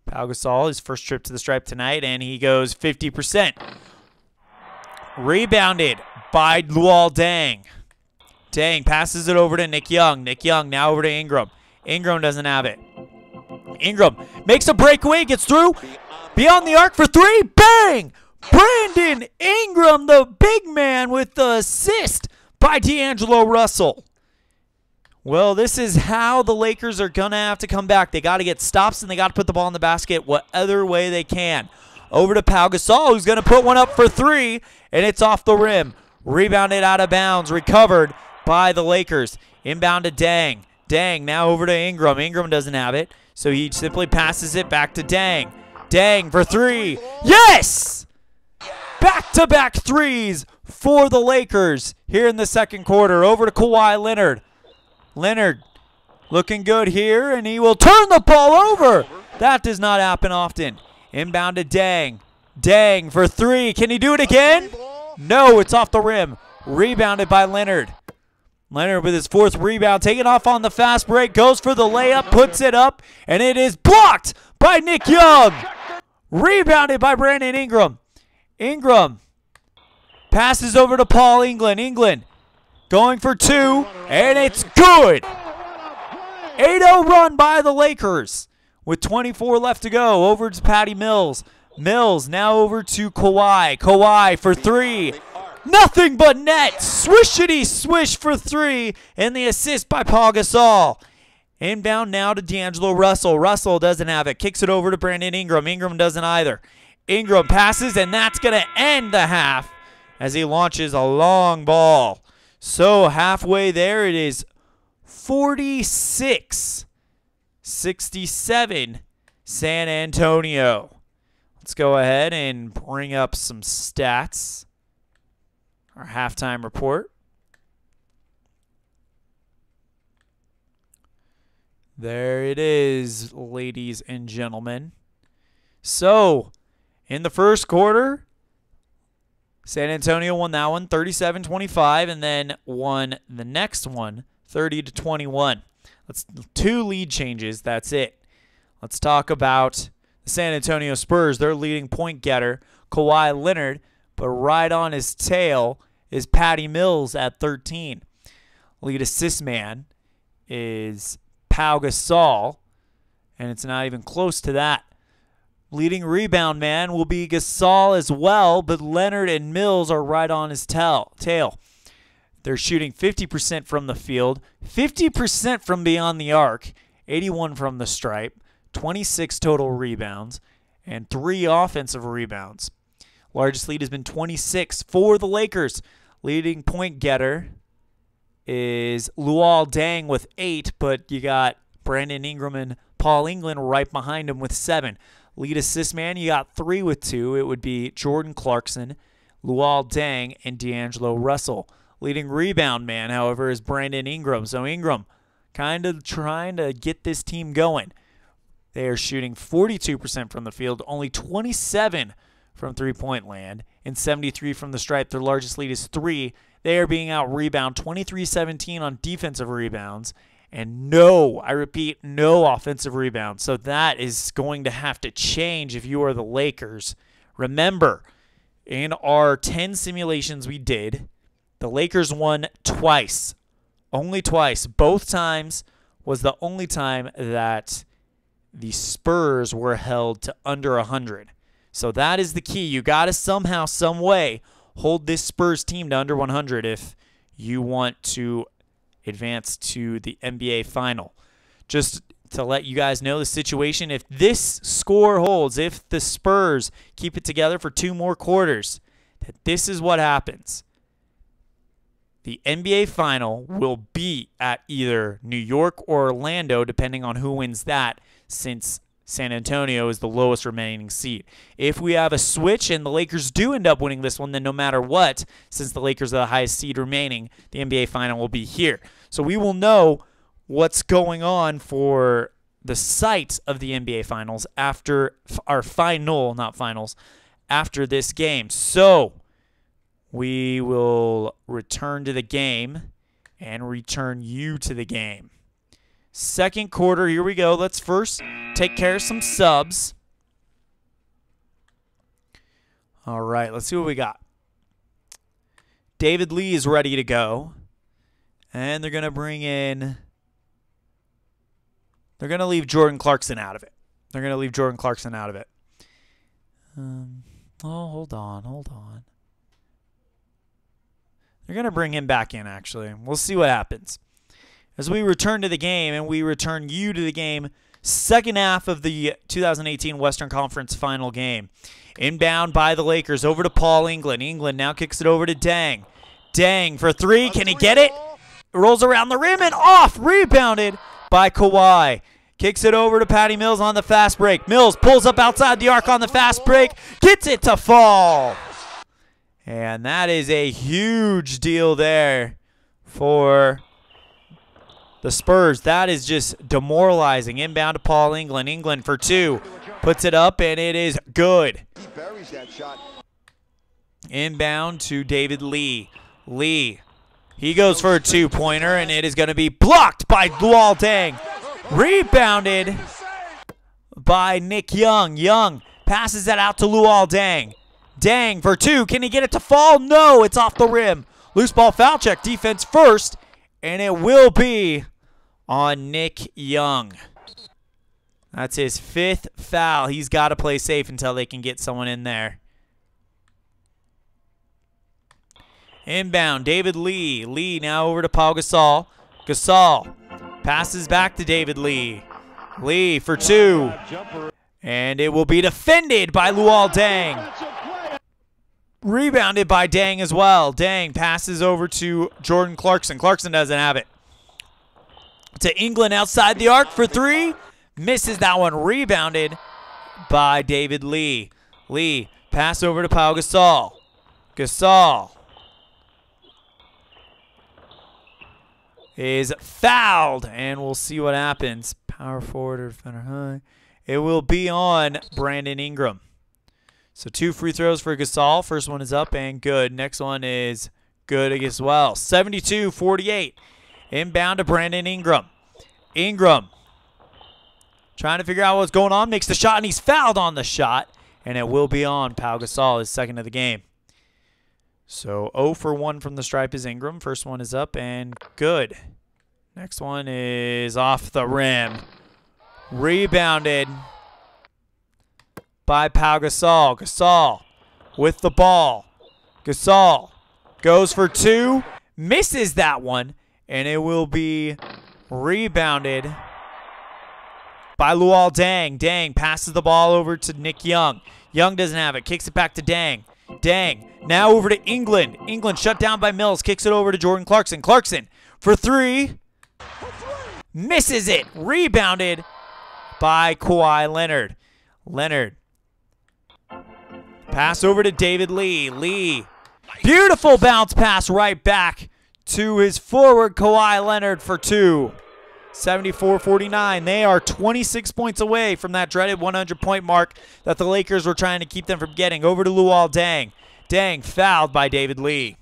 Pau Gasol, his first trip to the stripe tonight, and he goes 50%. Rebounded by Luol Deng. Deng passes it over to Nick Young. Nick Young now over to Ingram. Ingram doesn't have it. Ingram makes a breakaway, gets through. Beyond the arc for 3. Bang! Brandon Ingram, the big man, with the assist by D'Angelo Russell. Well, this is how the Lakers are going to have to come back. They got to get stops, and they got to put the ball in the basket what other way they can. Over to Pau Gasol, who's going to put one up for 3, and it's off the rim. Rebounded out of bounds, recovered by the Lakers. Inbound to Deng. Deng now over to Ingram. Ingram doesn't have it, so he simply passes it back to Deng. Deng for 3. Yes! Back-to-back threes for the Lakers here in the second quarter. Over to Kawhi Leonard. Leonard looking good here, and he will turn the ball over. That does not happen often. Inbound to Deng. Deng for 3. Can he do it again? No, it's off the rim. Rebounded by Leonard. Leonard with his 4th rebound, taking off on the fast break, goes for the layup, puts it up, and it is blocked by Nick Young. Rebounded by Brandon Ingram. Ingram passes over to Paul England. England going for 2, and it's good. 8-0 run by the Lakers with 24 left to go. Over to Patty Mills. Mills now over to Kawhi. Kawhi for 3. Nothing but net. Swishity swish for 3, and the assist by Pau Gasol. Inbound now to D'Angelo Russell. Russell doesn't have it. Kicks it over to Brandon Ingram. Ingram doesn't either. Ingram passes, and that's going to end the half as he launches a long ball. So halfway there, it is 46-67 San Antonio. Let's go ahead and bring up some stats. Our halftime report. There it is, ladies and gentlemen. So, in the first quarter, San Antonio won that one 37-25, and then won the next one 30-21. Let's 2 lead changes. That's it. Let's talk about the San Antonio Spurs. Their leading point getter, Kawhi Leonard, but right on his tail is Patty Mills at 13. Lead assist man is Pau Gasol, and it's not even close to that. Leading rebound man will be Gasol as well, but Leonard and Mills are right on his tail. They're shooting 50% from the field, 50% from beyond the arc, 81 from the stripe, 26 total rebounds, and 3 offensive rebounds. Largest lead has been 26 for the Lakers. Leading point getter is Luol Deng with 8, but you got Brandon Ingram and Paul England right behind him with 7. Lead assist man, you got 3 with 2. It would be Jordan Clarkson, Luol Deng, and D'Angelo Russell. Leading rebound man, however, is Brandon Ingram. So Ingram kind of trying to get this team going. They are shooting 42% from the field, only 27 from three-point land, and 73 from the stripe. Their largest lead is 3. They are being out-rebound 23-17 on defensive rebounds, and no, I repeat, no offensive rebounds. So that is going to have to change if you are the Lakers. Remember, in our 10 simulations we did, the Lakers won twice, only twice. Both times was the only time that the Spurs were held to under 100. So that is the key. You got to somehow, some way, hold this Spurs team to under 100 if you want to advance to the NBA final. Just to let you guys know the situation, if this score holds, if the Spurs keep it together for 2 more quarters, that this is what happens. The NBA Final will be at either New York or Orlando, depending on who wins that, since San Antonio is the lowest remaining seed. If we have a switch and the Lakers do end up winning this one, then no matter what, since the Lakers are the highest seed remaining, the NBA Final will be here. So we will know what's going on for the site of the NBA Finals after our final, not finals, after this game. So we will return to the game and return you to the game. Second quarter, here we go. Let's first take care of some subs. All right, let's see what we got. David Lee is ready to go. And they're going to bring in... They're going to leave Jordan Clarkson out of it. They're going to leave Jordan Clarkson out of it. Hold on. They're going to bring him back in, actually. We'll see what happens. As we return to the game, and we return you to the game, second half of the 2018 Western Conference Final game. Inbound by the Lakers, over to Paul England. England now kicks it over to Deng. Deng for three. Can he get it? Rolls around the rim and off. Rebounded by Kawhi. Kicks it over to Patty Mills on the fast break. Mills pulls up outside the arc on the fast break. Gets it to fall. And that is a huge deal there for the Spurs. That is just demoralizing. Inbound to Paul England. England for two. Puts it up, and it is good. He buries that shot. Inbound to David Lee. Lee. He goes for a two-pointer, and it is going to be blocked by Luol Deng. Rebounded by Nick Young. Young passes that out to Luol Deng. Deng for two. Can he get it to fall? No, it's off the rim. Loose ball foul check. Defense first. And it will be on Nick Young. That's his fifth foul. He's got to play safe until they can get someone in there. Inbound, David Lee. Lee now over to Pau Gasol. Gasol passes back to David Lee. Lee for two. And it will be defended by Luol Deng. Rebounded by Deng as well. Deng passes over to Jordan Clarkson. Clarkson doesn't have it. To England outside the arc for three. Misses that one. Rebounded by David Lee. Lee pass over to Pau Gasol. Gasol is fouled, and we'll see what happens. Power forward or defender high. It will be on Brandon Ingram. So two free throws for Gasol. First one is up and good. Next one is good as well. 72-48. Inbound to Brandon Ingram. Ingram trying to figure out what's going on. Makes the shot, and he's fouled on the shot. And it will be on Pau Gasol, his second of the game. So 0 for 1 from the stripe is Ingram. First one is up and good. Next one is off the rim. Rebounded by Pau Gasol. Gasol with the ball. Gasol goes for two. Misses that one. And it will be rebounded by Luol Deng. Deng passes the ball over to Nick Young. Young doesn't have it. Kicks it back to Deng. Deng now over to England. England shut down by Mills. Kicks it over to Jordan Clarkson. Clarkson for three. Misses it. Rebounded by Kawhi Leonard. Leonard. Pass over to David Lee. Lee. Beautiful bounce pass right back to his forward Kawhi Leonard for two. 74-49. They are 26 points away from that dreaded 100-point mark that the Lakers were trying to keep them from getting. Over to Luol Deng. Deng fouled by David Lee.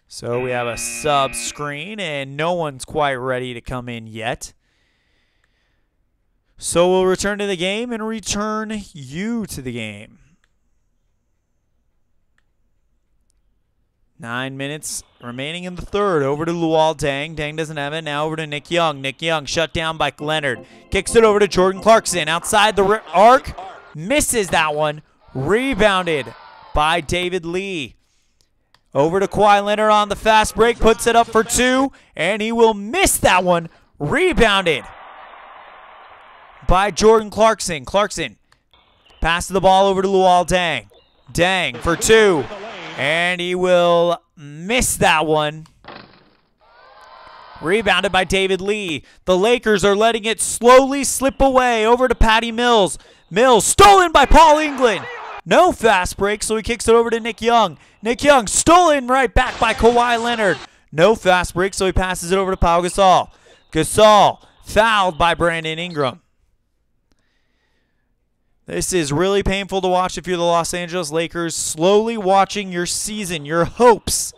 So we have a sub screen, and no one's quite ready to come in yet. So we'll return to the game and return you to the game. 9 minutes remaining in the third. Over to Luol Deng. Deng doesn't have it. Now over to Nick Young. Nick Young shut down by Leonard. Kicks it over to Jordan Clarkson. Outside the arc. Misses that one. Rebounded by David Lee. Over to Kawhi Leonard on the fast break. Puts it up for two. And he will miss that one. Rebounded by Jordan Clarkson. Clarkson passes the ball over to Luol Deng. Dang for 2. And he will miss that one. Rebounded by David Lee. The Lakers are letting it slowly slip away over to Patty Mills. Mills stolen by Paul England. No fast break, so he kicks it over to Nick Young. Nick Young stolen right back by Kawhi Leonard. No fast break, so he passes it over to Pau Gasol. Gasol fouled by Brandon Ingram. This is really painful to watch if you're the Los Angeles Lakers, slowly watching your season, your hopes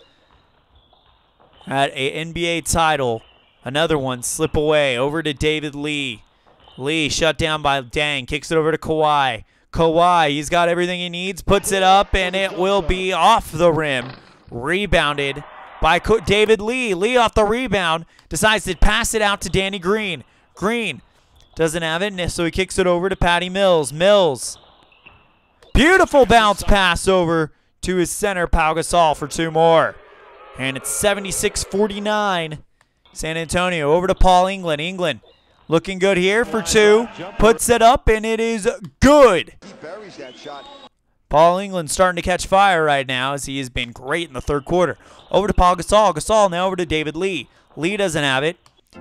at an NBA title. Another one slip away over to David Lee. Lee shut down by Dang, kicks it over to Kawhi. Kawhi, he's got everything he needs, puts it up, and it will be off the rim. Rebounded by David Lee. Lee off the rebound, decides to pass it out to Danny Green. Green doesn't have it, so he kicks it over to Patty Mills. Mills. Beautiful bounce pass over to his center, Pau Gasol, for 2 more. And it's 76-49. San Antonio over to Paul England. England looking good here for 2. Puts it up, and it is good. He buries that shot. Paul England starting to catch fire right now as he has been great in the 3rd quarter. Over to Paul Gasol. Gasol now over to David Lee. Lee doesn't have it,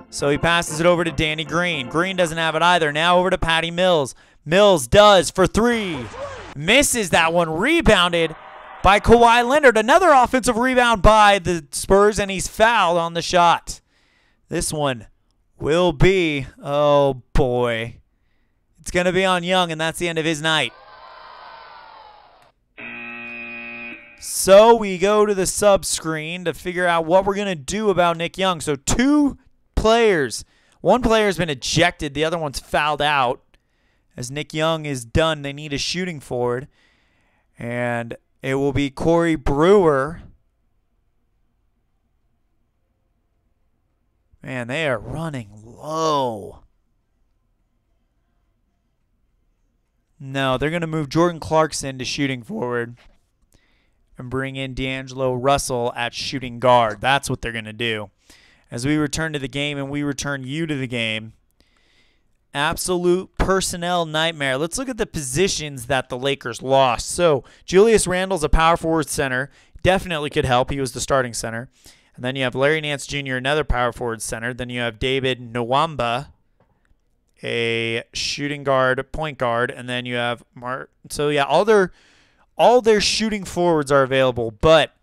so he passes it over to Danny Green. Green doesn't have it either. Now over to Patty Mills. Mills does for 3. Misses that one. Rebounded by Kawhi Leonard. Another offensive rebound by the Spurs, and he's fouled on the shot. This one will be, oh boy, it's going to be on Young, and that's the end of his night. So we go to the sub screen to figure out what we're going to do about Nick Young. So 2 players. One player has been ejected. The other one's fouled out. As Nick Young is done, they need a shooting forward. And it will be Corey Brewer. Man, they are running low. No, they're going to move Jordan Clarkson to shooting forward and bring in D'Angelo Russell at shooting guard. That's what they're going to do. As we return to the game and we return you to the game, absolute personnel nightmare. Let's look at the positions that the Lakers lost. So Julius Randle's a power forward center. Definitely could help. He was the starting center. And then you have Larry Nance Jr., another power forward center. Then you have David Nwamba, a shooting guard, point guard. And then you have Mark. So, yeah, all their shooting forwards are available. But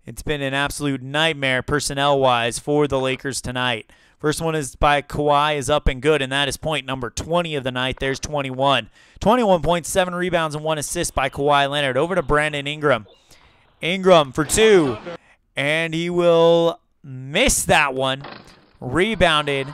it's been an absolute nightmare personnel-wise for the Lakers tonight. First one is by Kawhi, is up and good, and that is point number 20 of the night. There's 21. 21 points, 7 rebounds, and 1 assist by Kawhi Leonard. Over to Brandon Ingram. Ingram for 2, and he will miss that one. Rebounded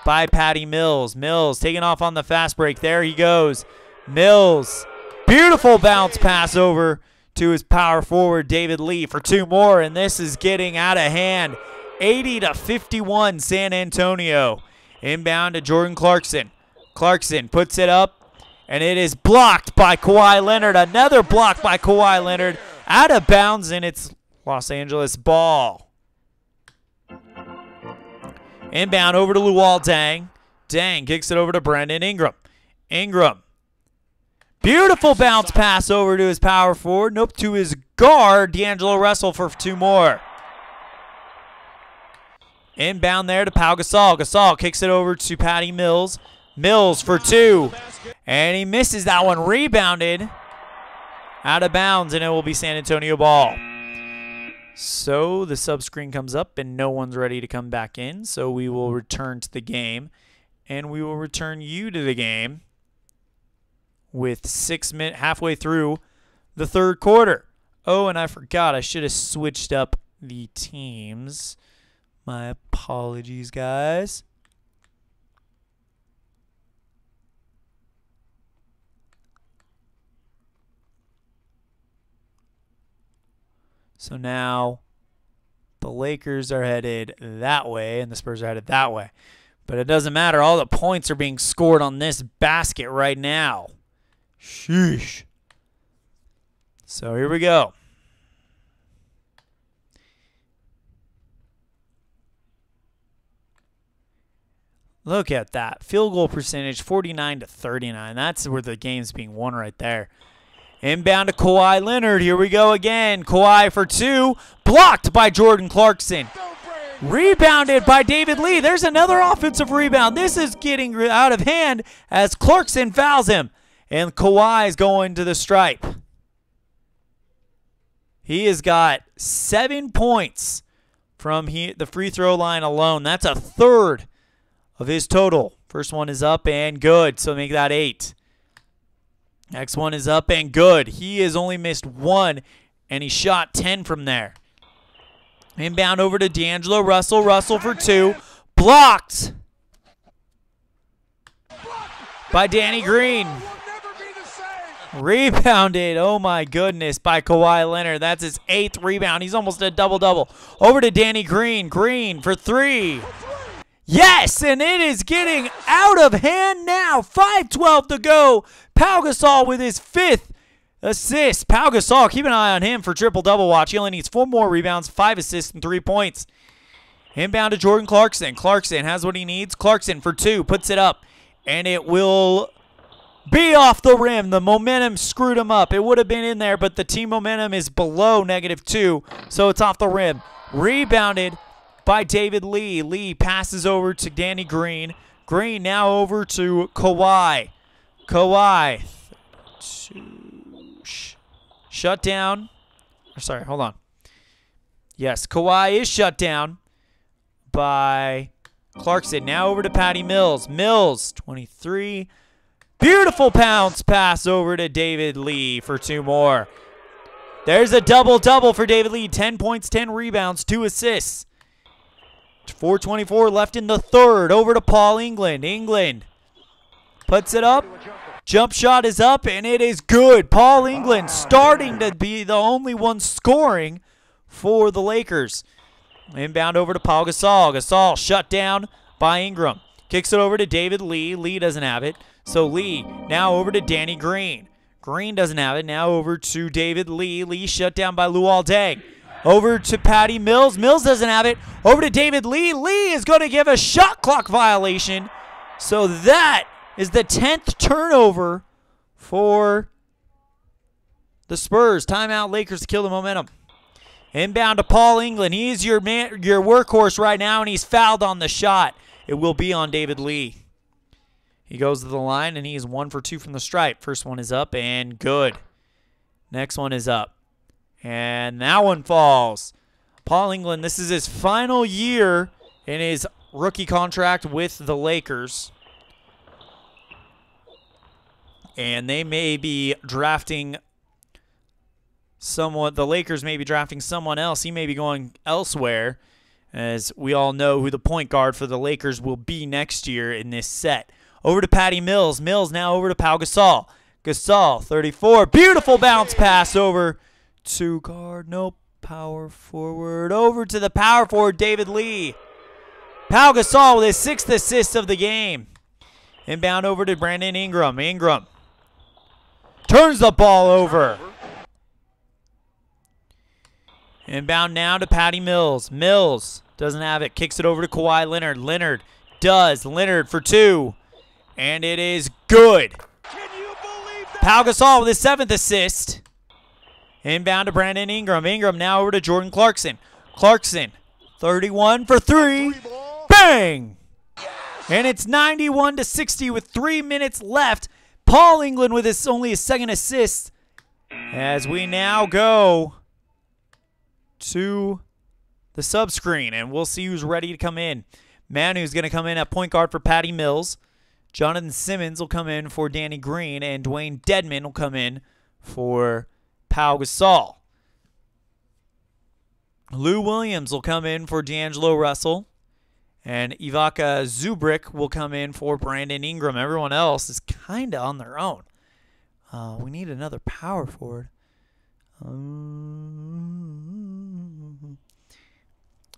by Patty Mills. Mills taking off on the fast break. There he goes. Mills. Beautiful bounce pass over to his power forward, David Lee, for 2 more, and this is getting out of hand. 80-51 San Antonio. Inbound to Jordan Clarkson. Clarkson puts it up, and it is blocked by Kawhi Leonard. Another block by Kawhi Leonard. Out of bounds, and it's Los Angeles ball. Inbound over to Luol Deng. Deng kicks it over to Brandon Ingram. Ingram. Beautiful bounce pass over to his power forward. Nope, to his guard, D'Angelo Russell, for 2 more. Inbound there to Pau Gasol. Gasol kicks it over to Patty Mills. Mills for 2. And he misses that one. Rebounded. Out of bounds, and it will be San Antonio ball. So the sub screen comes up, and no one's ready to come back in. So we will return to the game, and we will return you to the game with 6 minutes, halfway through the 3rd quarter. Oh, and I forgot. I should have switched up the teams. My apologies, guys. So now the Lakers are headed that way and the Spurs are headed that way. But it doesn't matter. All the points are being scored on this basket right now. Sheesh. So here we go. Look at that. Field goal percentage, 49-39. That's where the game's being won right there. Inbound to Kawhi Leonard. Here we go again. Kawhi for 2. Blocked by Jordan Clarkson. Rebounded by David Lee. There's another offensive rebound. This is getting out of hand as Clarkson fouls him. And Kawhi is going to the stripe. He has got 7 points from the free throw line alone. That's a third of his total. First one is up and good, so make that 8. Next one is up and good. He has only missed 1, and he shot 10 from there. Inbound over to D'Angelo Russell. Russell for 2. Blocked by Danny Green. Rebounded, oh my goodness, by Kawhi Leonard. That's his 8th rebound. He's almost a double-double. Over to Danny Green. Green for 3. Yes, and it is getting out of hand now. 5:12 to go. Pau Gasol with his 5th assist. Pau Gasol, keep an eye on him for triple-double watch. He only needs 4 more rebounds, 5 assists, and 3 points. Inbound to Jordan Clarkson. Clarkson has what he needs. Clarkson for 2, puts it up, and it will be off the rim. The momentum screwed him up. It would have been in there, but the team momentum is below -2, so it's off the rim. Rebounded by David Lee. Lee passes over to Danny Green. Green now over to Kawhi. Kawhi. Shut down. Sorry, hold on. Yes, Kawhi is shut down by Clarkson. Now over to Patty Mills. Mills, 23. Beautiful bounce pass over to David Lee for 2 more. There's a double-double for David Lee. 10 points, 10 rebounds, 2 assists. 4:24 left in the third. Over to Paul England. England puts it up. Jump shot is up, and it is good. Paul England starting to be the only one scoring for the Lakers. Inbound over to Paul Gasol. Gasol shut down by Ingram. Kicks it over to David Lee. Lee doesn't have it. So Lee now over to Danny Green. Green doesn't have it. Now over to David Lee. Lee shut down by Luol Deng. Over to Patty Mills. Mills doesn't have it. Over to David Lee. Lee is going to give a shot clock violation. So that is the 10th turnover for the Spurs. Timeout, Lakers to kill the momentum. Inbound to Paul England. He's your workhorse right now, and he's fouled on the shot. It will be on David Lee. He goes to the line, and he is 1 for 2 from the stripe. First one is up and good. Next one is up. And that one falls. Paul England, this is his final year in his rookie contract with the Lakers. And they may be drafting someone. The Lakers may be drafting someone else. He may be going elsewhere, as we all know who the point guard for the Lakers will be next year in this set. Over to Patty Mills. Mills now over to Pau Gasol. Gasol, 34. Beautiful bounce pass over to guard. Nope. Power forward. Over to the power forward, David Lee. Pau Gasol with his 6th assist of the game. Inbound over to Brandon Ingram. Ingram turns the ball over. Inbound now to Patty Mills. Mills doesn't have it. Kicks it over to Kawhi Leonard. Leonard does. Leonard for 2. And it is good. Pau Gasol with his 7th assist. Inbound to Brandon Ingram. Ingram now over to Jordan Clarkson. Clarkson, 31 for 3. Bang! And it's 91-60 with 3 minutes left. Paul England with only his 2nd assist. As we now go to the sub-screen, and we'll see who's ready to come in. Manu's going to come in at point guard for Patty Mills. Jonathan Simmons will come in for Danny Green, and Dwayne Dedman will come in for Pau Gasol. Lou Williams will come in for D'Angelo Russell, and Ivica Zubrick will come in for Brandon Ingram. Everyone else is kind of on their own. We need another power forward.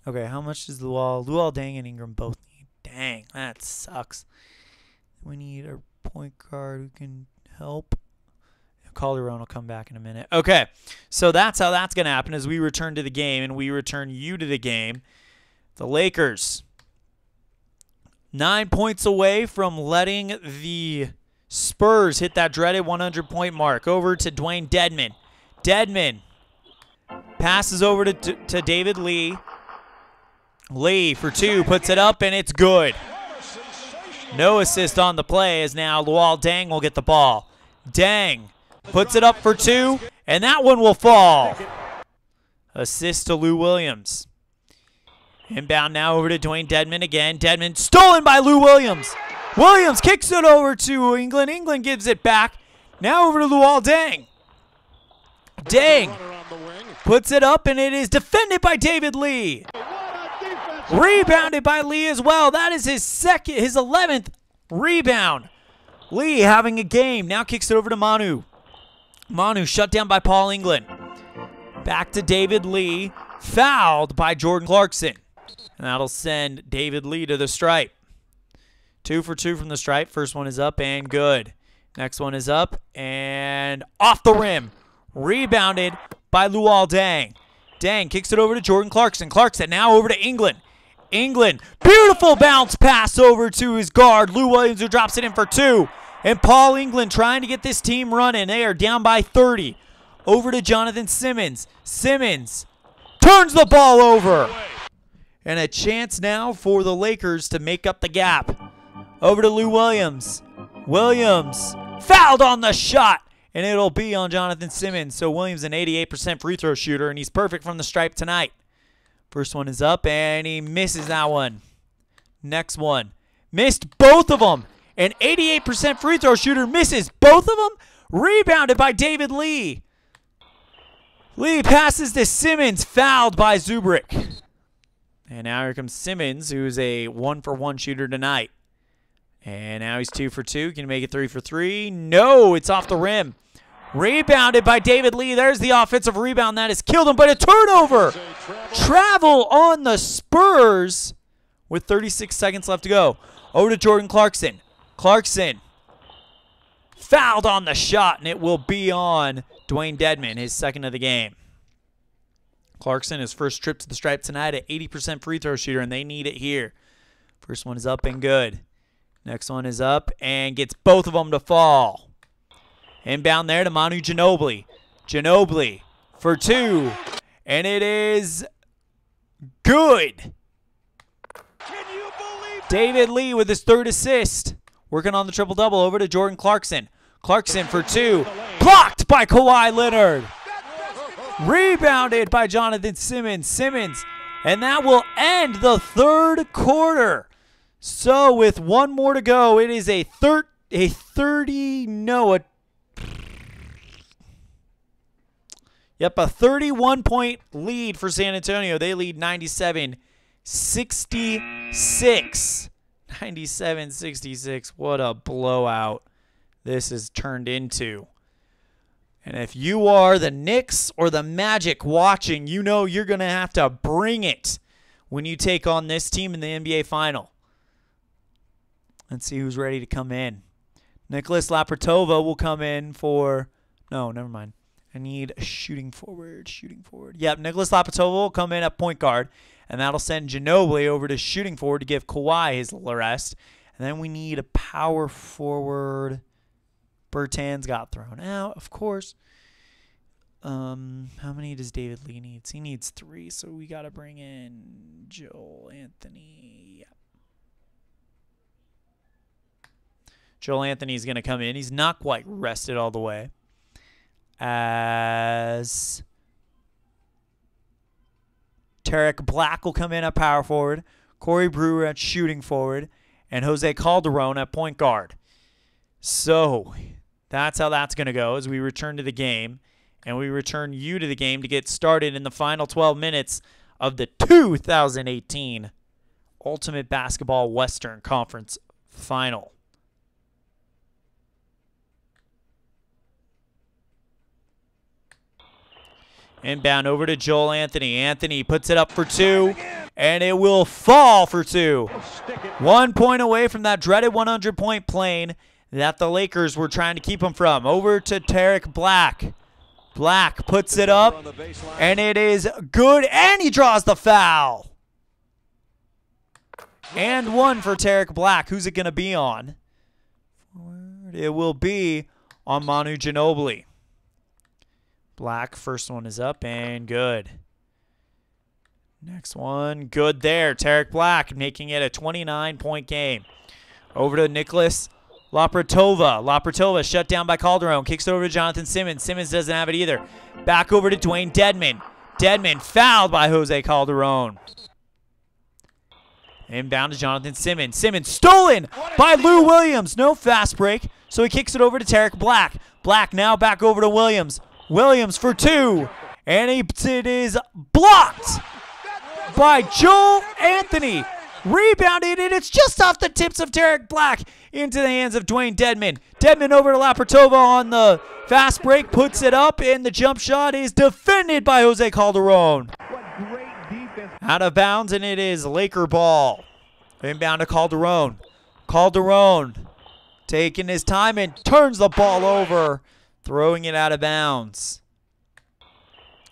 Okay, how much does Luol Deng and Ingram both need? Dang, that sucks. We need a point guard who can help. Calderon will come back in a minute. Okay, so that's how that's going to happen as we return to the game, and we return you to the game. The Lakers, 9 points away from letting the Spurs hit that dreaded 100-point mark. Over to Dwayne Dedmon. Dedmon passes over to David Lee. Lee for 2, puts it up, and it's good. No assist on the play, as now Luol Deng will get the ball. Deng puts it up for 2, and that one will fall. Assist to Lou Williams. Inbound now over to Dwayne Dedmon again. Dedmon stolen by Lou Williams. Williams kicks it over to England. England gives it back. Now over to Luol Deng. Deng puts it up, and it is defended by David Lee. Rebounded by Lee as well. That is his 11th rebound. Lee having a game. Now kicks it over to Manu. Manu shut down by Paul England. Back to David Lee. Fouled by Jordan Clarkson. And that'll send David Lee to the stripe. 2 for 2 from the stripe. First one is up and good. Next one is up and off the rim. Rebounded by Luol Deng. Deng kicks it over to Jordan Clarkson. Clarkson now over to England. England, beautiful bounce pass over to his guard, Lou Williams, who drops it in for 2. And Paul England trying to get this team running. They are down by 30. Over to Jonathan Simmons. Simmons turns the ball over. And a chance now for the Lakers to make up the gap. Over to Lou Williams. Williams fouled on the shot. And it'll be on Jonathan Simmons. So Williams an 88% free throw shooter, and he's perfect from the stripe tonight. First one is up, and he misses that one. Next one. Missed both of them. An 88% free throw shooter misses both of them. Rebounded by David Lee. Lee passes to Simmons, fouled by Zubrick. And now here comes Simmons, who's a 1-for-1 shooter tonight. And now he's 2 for 2. Can he make it 3 for 3? No, it's off the rim. Rebounded by David Lee. There's the offensive rebound that has killed him, but a turnover. Travel on the Spurs with 36 seconds left to go. Over to Jordan Clarkson. Clarkson fouled on the shot, and it will be on Dwayne Dedmon, his second of the game. Clarkson, his first trip to the stripe tonight, at 80% free throw shooter, and they need it here. First one is up and good. Next one is up and gets both of them to fall. Inbound there to Manu Ginobili. Ginobili for 2. And it is good. David Lee with his 3rd assist. Working on the triple-double over to Jordan Clarkson. Clarkson for 2. Blocked by Kawhi Leonard. Rebounded by Jonathan Simmons. Simmons. And that will end the 3rd quarter. So with one more to go, it is a 31-point lead for San Antonio. They lead 97-66. 97-66. What a blowout this has turned into. And if you are the Knicks or the Magic watching, you know you're going to have to bring it when you take on this team in the NBA Final. Let's see who's ready to come in. Nicholas Lapratova will come in for... No, never mind. I need a shooting forward. Yep, Nicholas Lapratova will come in at point guard, and that'll send Ginobili over to shooting forward to give Kawhi his rest. And then we need a power forward. Bertans got thrown out, of course. How many does David Lee need? He needs 3, so we got to bring in Joel Anthony. Yep. Joel Anthony's going to come in. He's not quite rested all the way. As Tarek Black will come in at power forward, Corey Brewer at shooting forward, and Jose Calderon at point guard. So that's how that's going to go as we return to the game, and we return you to the game to get started in the final 12 minutes of the 2018 Ultimate Basketball Western Conference Final. Inbound over to Joel Anthony. Anthony puts it up for 2, and it will fall for 2. 1 point away from that dreaded 100-point plane that the Lakers were trying to keep him from. Over to Tarek Black. Black puts it up, and it is good, and he draws the foul. And 1 for Tarek Black. Who's it going to be on? It will be on Manu Ginobili. Black, first one is up and good. Next one, good there. Tarek Black making it a 29-point game. Over to Nicholas Lapratova. Lapratova shut down by Calderon. Kicks it over to Jonathan Simmons. Simmons doesn't have it either. Back over to Dwayne Dedman. Dedman fouled by Jose Calderon. Inbound to Jonathan Simmons. Simmons stolen by Lou Williams. No fast break, so he kicks it over to Tarek Black. Black now back over to Williams. Williams for two. And it is blocked by Joel Anthony. Rebounded, and it's just off the tips of Tarek Black into the hands of Dwayne Dedman. Dedman over to Lapratova on the fast break, puts it up, and the jump shot is defended by Jose Calderon. Out of bounds, and it is Laker ball. Inbound to Calderon. Calderon taking his time and turns the ball over, throwing it out of bounds.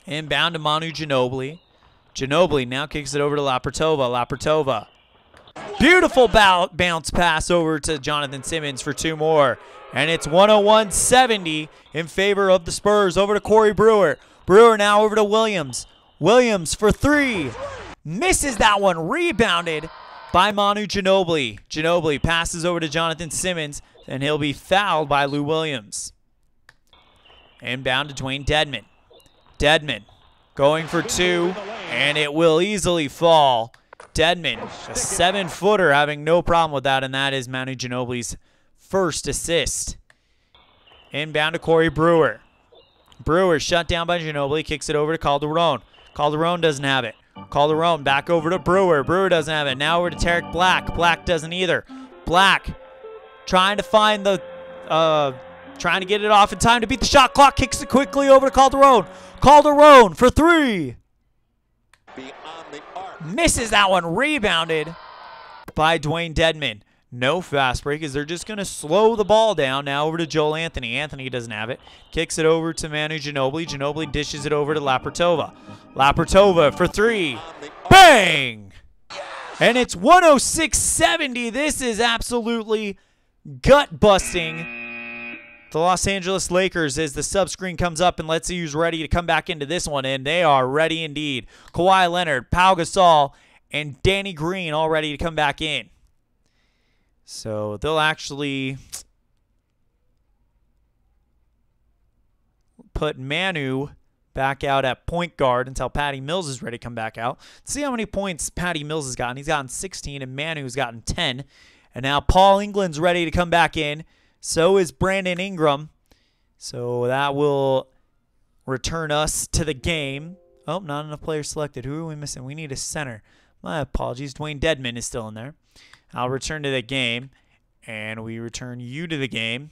Inbound to Manu Ginobili. Ginobili now kicks it over to Lapratova. Lapratova. Beautiful bounce pass over to Jonathan Simmons for two more. And it's 101-70 in favor of the Spurs. Over to Corey Brewer. Brewer now over to Williams. Williams for three. Misses that one. Rebounded by Manu Ginobili. Ginobili passes over to Jonathan Simmons, and he'll be fouled by Lou Williams. Inbound to Dwayne Dedman. Dedman going for two, and it will easily fall. Dedman, a 7-footer, having no problem with that, and that is Manu Ginobili's first assist. Inbound to Corey Brewer. Brewer shut down by Ginobili, kicks it over to Calderon. Calderon doesn't have it. Calderon back over to Brewer. Brewer doesn't have it. Now over to Tarek Black. Black doesn't either. Black trying to find the, trying to get it off in time to beat the shot clock. Kicks it quickly over to Calderon. Calderon for three. Misses that one. Rebounded by Dwayne Dedman. No fast break as they're just going to slow the ball down. Now over to Joel Anthony. Anthony doesn't have it. Kicks it over to Manu Ginobili. Ginobili dishes it over to Lapratova. Lapratova for three. Bang! And it's 106-70. This is absolutely gut-busting. The Los Angeles Lakers, as the sub-screen comes up and let's see who's ready to come back into this one, and they are ready indeed. Kawhi Leonard, Pau Gasol, and Danny Green all ready to come back in. So they'll actually put Manu back out at point guard until Patty Mills is ready to come back out. Let's see how many points Patty Mills has gotten. He's gotten 16, and Manu's gotten 10. And now Paul England's ready to come back in. So is Brandon Ingram. So that will return us to the game. Oh, not enough players selected. Who are we missing? We need a center. My apologies. Dwayne Dedman is still in there. I'll return to the game. And we return you to the game.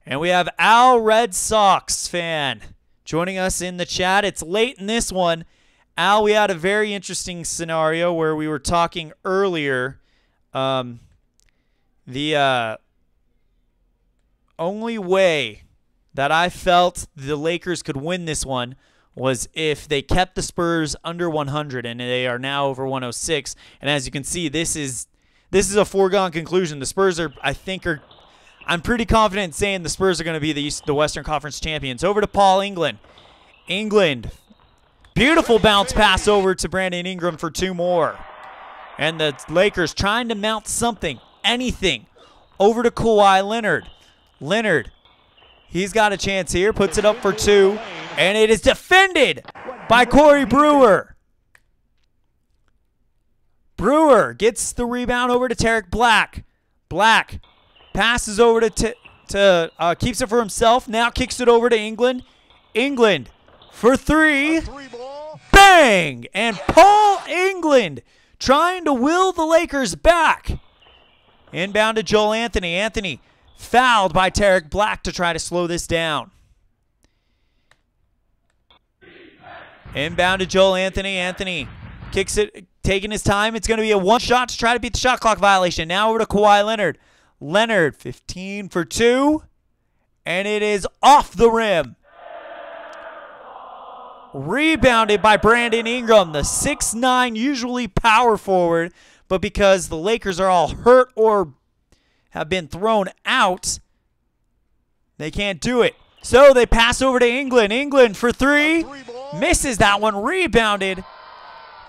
And we have Al Red Sox fan joining us in the chat. It's late in this one. Al, we had a very interesting scenario where we were talking earlier. The only way that I felt the Lakers could win this one was if they kept the Spurs under 100, and they are now over 106. And as you can see, this is a foregone conclusion. The Spurs I'm pretty confident saying the Spurs are going to be the Western Conference champions. Over to Paul England. England, beautiful bounce pass over to Brandon Ingram for two more. And the Lakers trying to mount something, anything. Over to Kawhi Leonard. Leonard, he's got a chance here, puts it up for two, and it is defended by Corey Brewer. Brewer gets the rebound over to Tarek Black. Black passes over to keeps it for himself, now kicks it over to England. England for three. Bang! And Paul England trying to will the Lakers back. Inbound to Joel Anthony. Anthony fouled by Tarek Black to try to slow this down. Inbound to Joel Anthony. Anthony kicks it, taking his time. It's going to be a one shot to try to beat the shot clock violation. Now over to Kawhi Leonard. Leonard, 15 for two. And it is off the rim. Rebounded by Brandon Ingram, the 6'9", usually power forward. But because the Lakers are all hurt or have been thrown out, They can't do it. So they pass over to England. England for three. Misses that one. Rebounded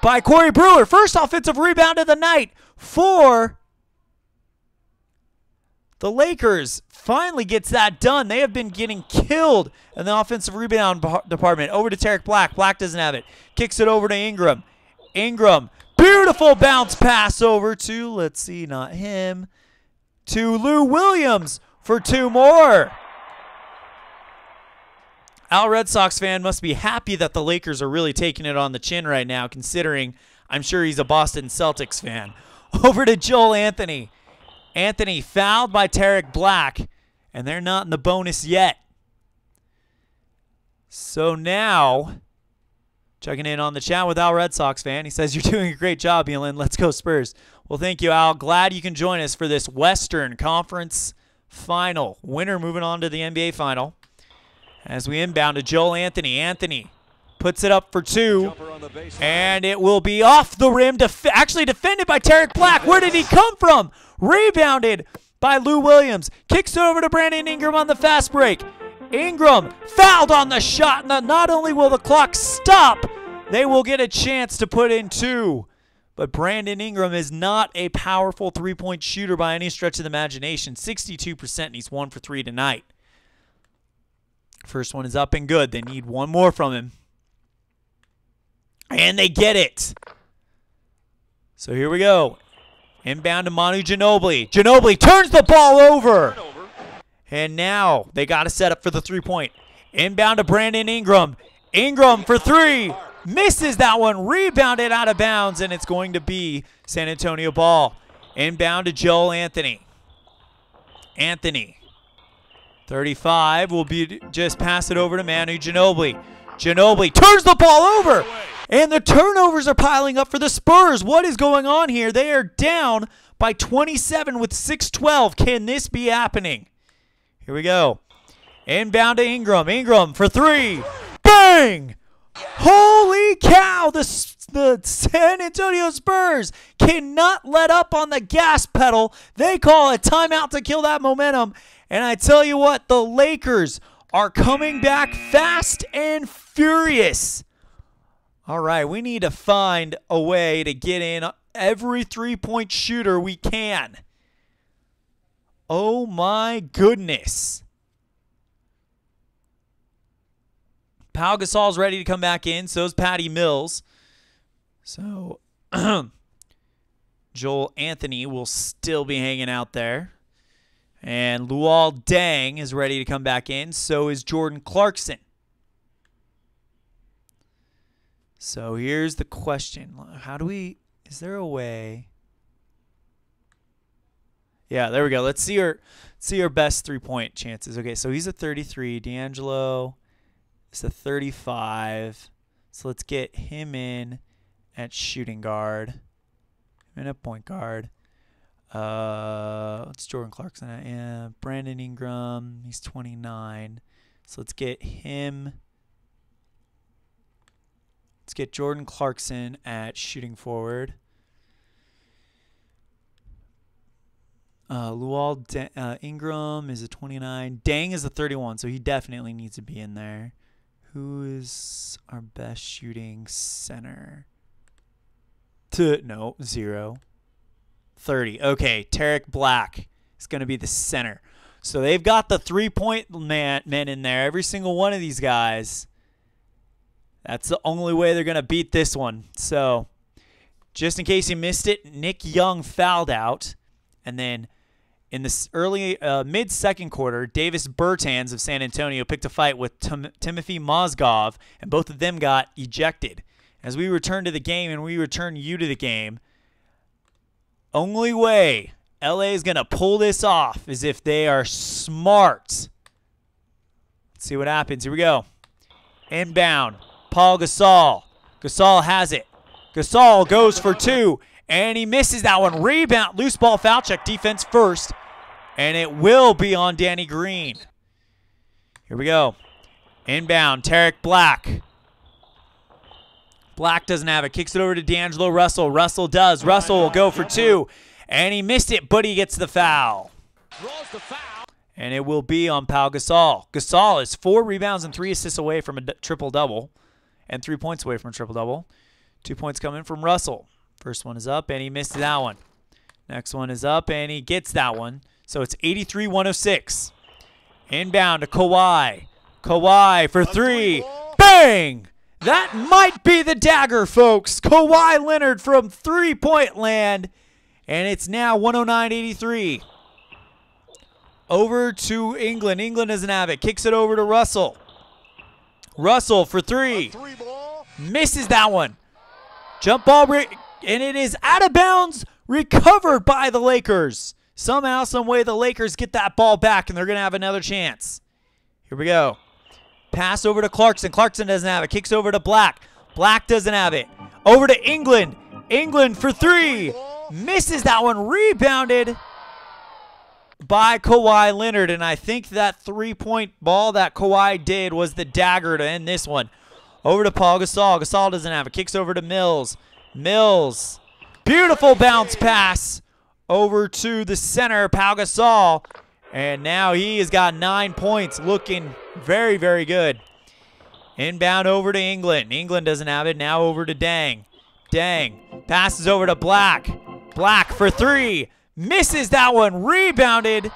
by Corey Brewer. First offensive rebound of the night for the Lakers. Finally gets that done. They have been getting killed in the offensive rebound department. Over to Tarek Black. Black doesn't have it. Kicks it over to Ingram. Ingram. Beautiful bounce pass over to, let's see, not him, to Lou Williams for two more. Al Red Sox fan must be happy that the Lakers are really taking it on the chin right now, considering I'm sure he's a Boston Celtics fan. Over to Joel Anthony. Anthony fouled by Tarek Black, and they're not in the bonus yet. So now, checking in on the chat with Al Red Sox fan. He says, you're doing a great job, Elin. Let's go Spurs. Well, thank you, Al. Glad you can join us for this Western Conference Final. Winner moving on to the NBA Final. As we inbound to Joel Anthony. Anthony puts it up for two. And it will be off the rim. Actually defended by Tarek Black. Where did he come from? Rebounded by Lou Williams. Kicks it over to Brandon Ingram on the fast break. Ingram fouled on the shot. Not only will the clock stop, they will get a chance to put in two. But Brandon Ingram is not a powerful three-point shooter by any stretch of the imagination. 62%, and he's 1 for 3 tonight. First one is up and good. They need one more from him. And they get it. So here we go. Inbound to Manu Ginobili. Ginobili turns the ball over. And now they got to set up for the three-point. Inbound to Brandon Ingram. Ingram for three. Misses that one. Rebounded out of bounds, and it's going to be San Antonio ball. Inbound to Joel Anthony. Anthony. 35 will be just pass it over to Manu Ginobili. Ginobili turns the ball over. And the turnovers are piling up for the Spurs. What is going on here? They are down by 27 with 6:12. Can this be happening? Here we go. Inbound to Ingram. Ingram for three. Bang! Holy cow! The San Antonio Spurs cannot let up on the gas pedal. They call a timeout to kill that momentum. And I tell you what, the Lakers are coming back fast and furious. All right, we need to find a way to get in every three-point shooter we can. Oh my goodness. Pau Gasol's ready to come back in. So is Patty Mills. So Joel Anthony will still be hanging out there. And Luol Deng is ready to come back in. So is Jordan Clarkson. So here's the question. How do we... Is there a way... Yeah, there we go. Let's see our best three-point chances. Okay, so he's a 33. D'Angelo is a 35. So let's get him in at shooting guard. And at point guard. It's Jordan Clarkson. Yeah, Brandon Ingram. He's 29. So let's get him. Let's get Jordan Clarkson at shooting forward. Luol Ingram is a 29. Deng is a 31, so he definitely needs to be in there. Who is our best shooting center? No, 0. 30. Okay, Tarek Black is going to be the center. So they've got the three-point men in there. Every single one of these guys. That's the only way they're going to beat this one. So just in case you missed it, Nick Young fouled out. And then in this early mid-second quarter, Davis Bertans of San Antonio picked a fight with Timothy Mozgov, and both of them got ejected. As we return to the game and we return you to the game, only way LA is going to pull this off is if they are smart. Let's see what happens. Here we go. Inbound. Paul Gasol. Gasol has it. Gasol goes for two, and he misses that one. Rebound. Loose ball foul check. Defense first. And it will be on Danny Green. Here we go. Inbound. Tarek Black. Black doesn't have it. Kicks it over to D'Angelo Russell. Russell does. Russell will go for two. And he missed it, but he gets the foul. And it will be on Pau Gasol. Gasol is 4 rebounds and 3 assists away from a triple-double. And 3 points away from a triple-double. 2 points coming from Russell. First one is up, and he missed that one. Next one is up, and he gets that one. So it's 83-106. Inbound to Kawhi. Kawhi for 3. Bang! That might be the dagger, folks. Kawhi Leonard from three-point land. And it's now 109-83. Over to England. England doesn't have it. Kicks it over to Russell. Russell for 3. Misses that one. Jump ball, and it is out of bounds. Recovered by the Lakers. Somehow, some way, the Lakers get that ball back, and they're going to have another chance. Here we go. Pass over to Clarkson. Clarkson doesn't have it. Kicks over to Black. Black doesn't have it. Over to England. England for 3. Misses that one. Rebounded by Kawhi Leonard. And I think that three-point ball that Kawhi did was the dagger to end this one. Over to Paul Gasol. Gasol doesn't have it. Kicks over to Mills. Mills. Beautiful bounce pass over to the center, Pau Gasol. And now he has got 9 points, looking very, very good. Inbound over to England. England doesn't have it. Now over to Dang. Dang. Passes over to Black. Black for 3. Misses that one. Rebounded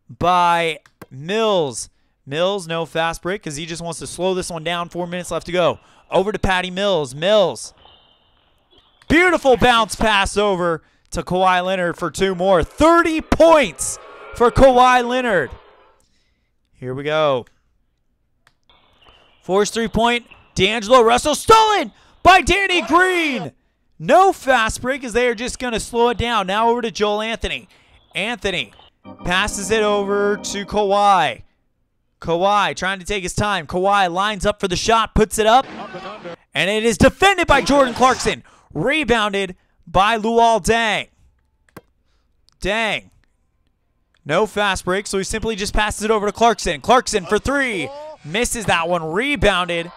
by Mills. Mills, no fast break because he just wants to slow this one down. 4 minutes left to go. Over to Patty Mills. Mills. Beautiful bounce pass over to Kawhi Leonard for 2 more. 30 points for Kawhi Leonard. Here we go. Forced 3-point. D'Angelo Russell stolen by Danny Green. No fast break as they are just going to slow it down. Now over to Joel Anthony. Anthony passes it over to Kawhi. Kawhi trying to take his time. Kawhi lines up for the shot, puts it up, and it is defended by Jordan Clarkson. Rebounded by Luol Deng. Deng. No fast break, so he simply just passes it over to Clarkson. Clarkson for 3. Misses that one. Rebounded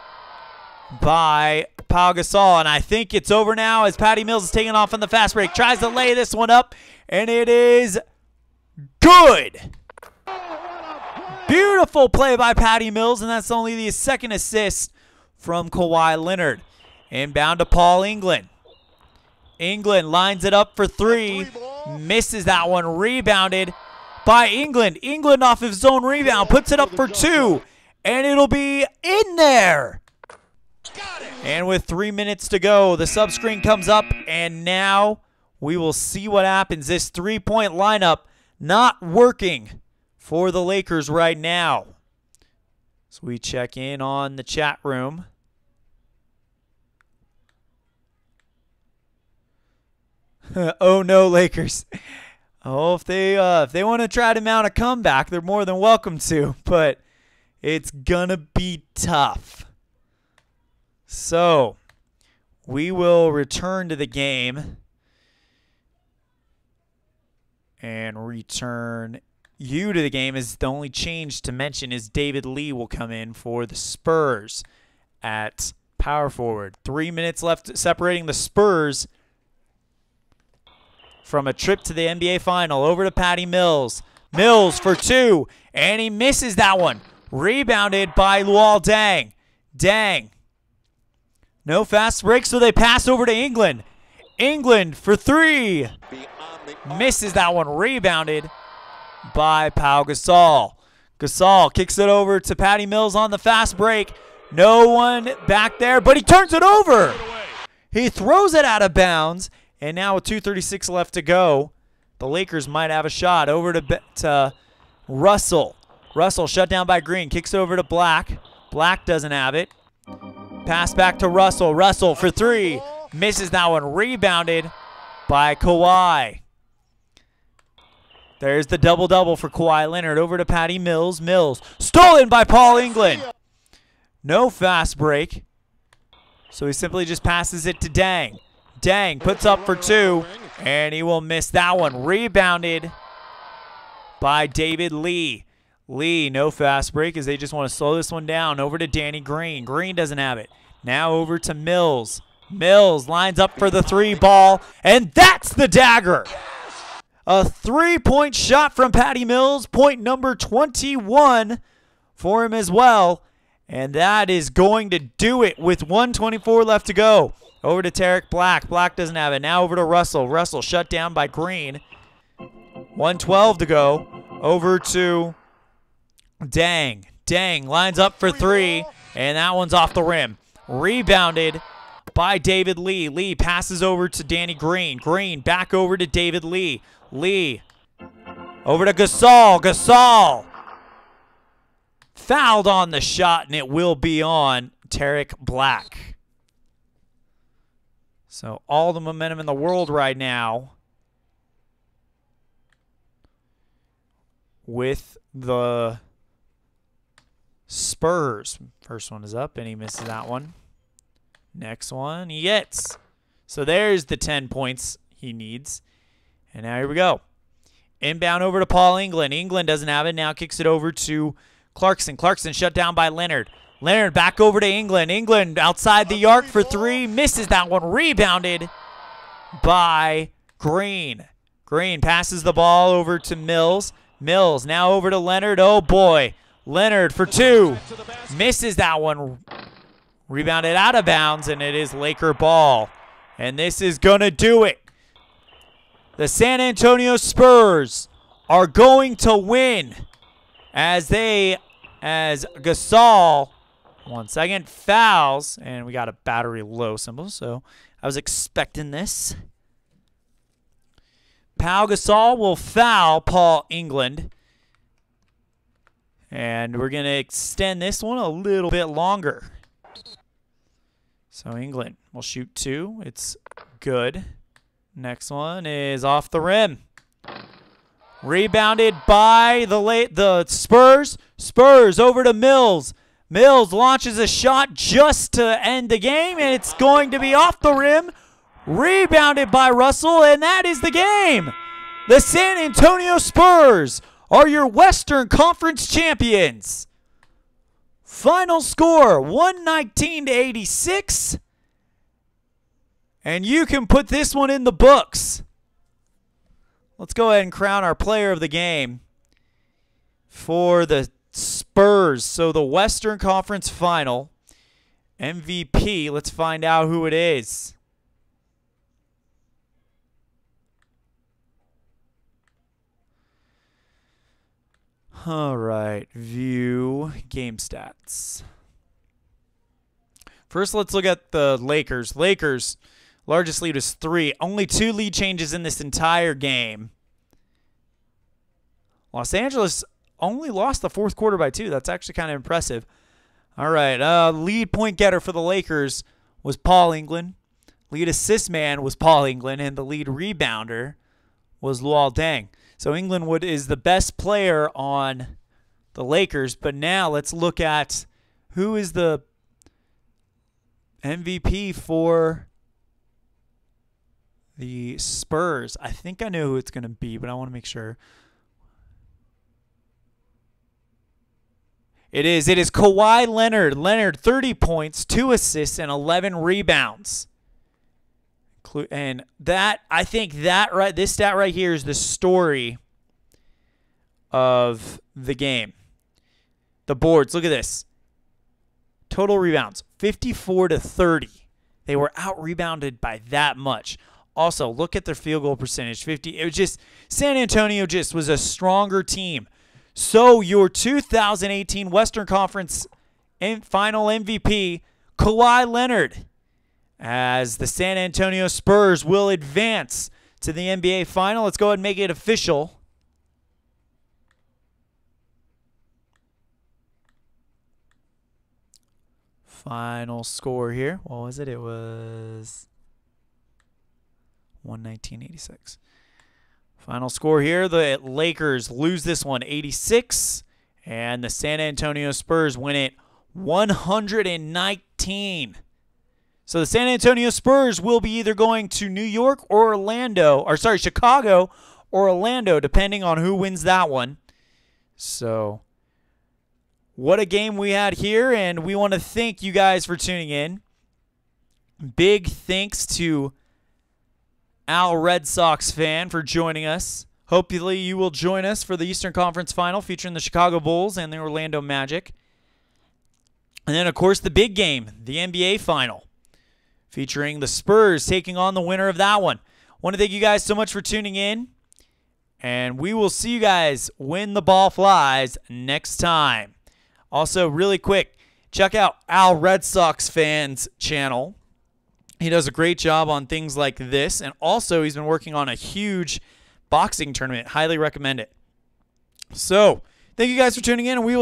by Pau Gasol. And I think it's over now as Patty Mills is taking off on the fast break. Tries to lay this one up, and it is good. Beautiful play by Patty Mills, and that's only the 2nd assist from Kawhi Leonard. Inbound to Paul England. England lines it up for 3. Misses that one. Rebounded by England. England off of his own rebound. Puts it up for 2. And it'll be in there. And with 3 minutes to go, the sub screen comes up. And now we will see what happens. This 3-point lineup not working for the Lakers right now. So we check in on the chat room. Oh no, Lakers. Oh, if they want to try to mount a comeback, they're more than welcome to, but it's gonna be tough. So we will return to the game and return you to the game. As the only change to mention is David Lee will come in for the Spurs at power forward. 3 minutes left separating the Spurs from a trip to the NBA Final. Over to Patty Mills. Mills for 2, and he misses that one. Rebounded by Luol Deng. Deng. No fast break, so they pass over to England. England for 3. Misses that one. Rebounded by Pau Gasol. Gasol kicks it over to Patty Mills on the fast break. No one back there, but he turns it over. He throws it out of bounds. And now with 2:36 left to go, the Lakers might have a shot. Over to Russell. Russell shut down by Green. Kicks over to Black. Black doesn't have it. Pass back to Russell. Russell for 3. Misses that one. Rebounded by Kawhi. There's the double-double for Kawhi Leonard. Over to Patty Mills. Mills stolen by Paul England. No fast break. So he simply just passes it to Deng. Deng puts up for 2, and he will miss that one. Rebounded by David Lee. Lee, no fast break as they just want to slow this one down. Over to Danny Green. Green doesn't have it. Now over to Mills. Mills lines up for the 3 ball, and that's the dagger. A three-point shot from Patty Mills. Point number 21 for him as well. And that is going to do it with 1:24 left to go. Over to Tarek Black. Black doesn't have it. Now over to Russell. Russell shut down by Green. 1:12 to go. Over to Dang. Dang lines up for three, and that one's off the rim. Rebounded by David Lee. Lee passes over to Danny Green. Green back over to David Lee. Lee over to Gasol. Gasol fouled on the shot, and it will be on Tarek Black. So all the momentum in the world right now with the Spurs. First one is up, and he misses that one. Next one he gets. So there's the 10 points he needs. And now here we go. Inbound over to Paul England. England doesn't have it. Now kicks it over to Clarkson. Clarkson shut down by Leonard. Leonard back over to England. England outside the arc for three. Misses that one. Rebounded by Green. Green passes the ball over to Mills. Mills now over to Leonard. Oh, boy. Leonard for two. Misses that one. Rebounded out of bounds, and it is Laker ball. And this is going to do it. The San Antonio Spurs are going to win as Gasol, 1 second, fouls. And we got a battery low symbol, so I was expecting this. Pau Gasol will foul Paul England. And we're going to extend this one a little bit longer. So England will shoot two. It's good. Next one is off the rim. Rebounded by the Spurs. Spurs over to Mills. Mills launches a shot just to end the game, and it's going to be off the rim. Rebounded by Russell, and that is the game. The San Antonio Spurs are your Western Conference champions. Final score, 119-86. And you can put this one in the books. Let's go ahead and crown our player of the game for the Spurs. So the Western Conference Final MVP, let's find out who it is. All right, view game stats. First, let's look at the Lakers. Lakers, largest lead is 3. Only 2 lead changes in this entire game. Los Angeles only lost the fourth quarter by 2. That's actually kind of impressive. All right, lead point getter for the Lakers was Paul England. Lead assist man was Paul England, and the lead rebounder was Luol Deng. So England is the best player on the Lakers. But now let's look at who is the MVP for the Spurs. I think I know who it's going to be, but I want to make sure. It is Kawhi Leonard. Leonard, 30 points, 2 assists, and 11 rebounds. And that, I think that this stat right here is the story of the game. The boards, look at this. Total rebounds, 54-30. They were out-rebounded by that much. Also, look at their field goal percentage, 50. It was just, San Antonio just was a stronger team. So your 2018 Western Conference Final MVP, Kawhi Leonard, as the San Antonio Spurs will advance to the NBA Final. Let's go ahead and make it official. Final score here. What was it? It was 119-86. Final score here. The Lakers lose this one 86, and the San Antonio Spurs win it 119. So the San Antonio Spurs will be either going to New York or Chicago or Orlando, depending on who wins that one. So what a game we had here, and we want to thank you guys for tuning in. Big thanks to Al Red Sox fan for joining us Hopefully you will join us for the Eastern Conference Final featuring the Chicago Bulls and the Orlando Magic. And then, of course, the big game, the NBA Final, featuring the Spurs taking on the winner of that one. Want to thank you guys so much for tuning in, and we will see you guys when the ball flies next time. Also, really quick, check out Al Red Sox Fans channel. He does a great job on things like this, and also he's been working on a huge boxing tournament. Highly recommend it. So, thank you guys for tuning in, and we will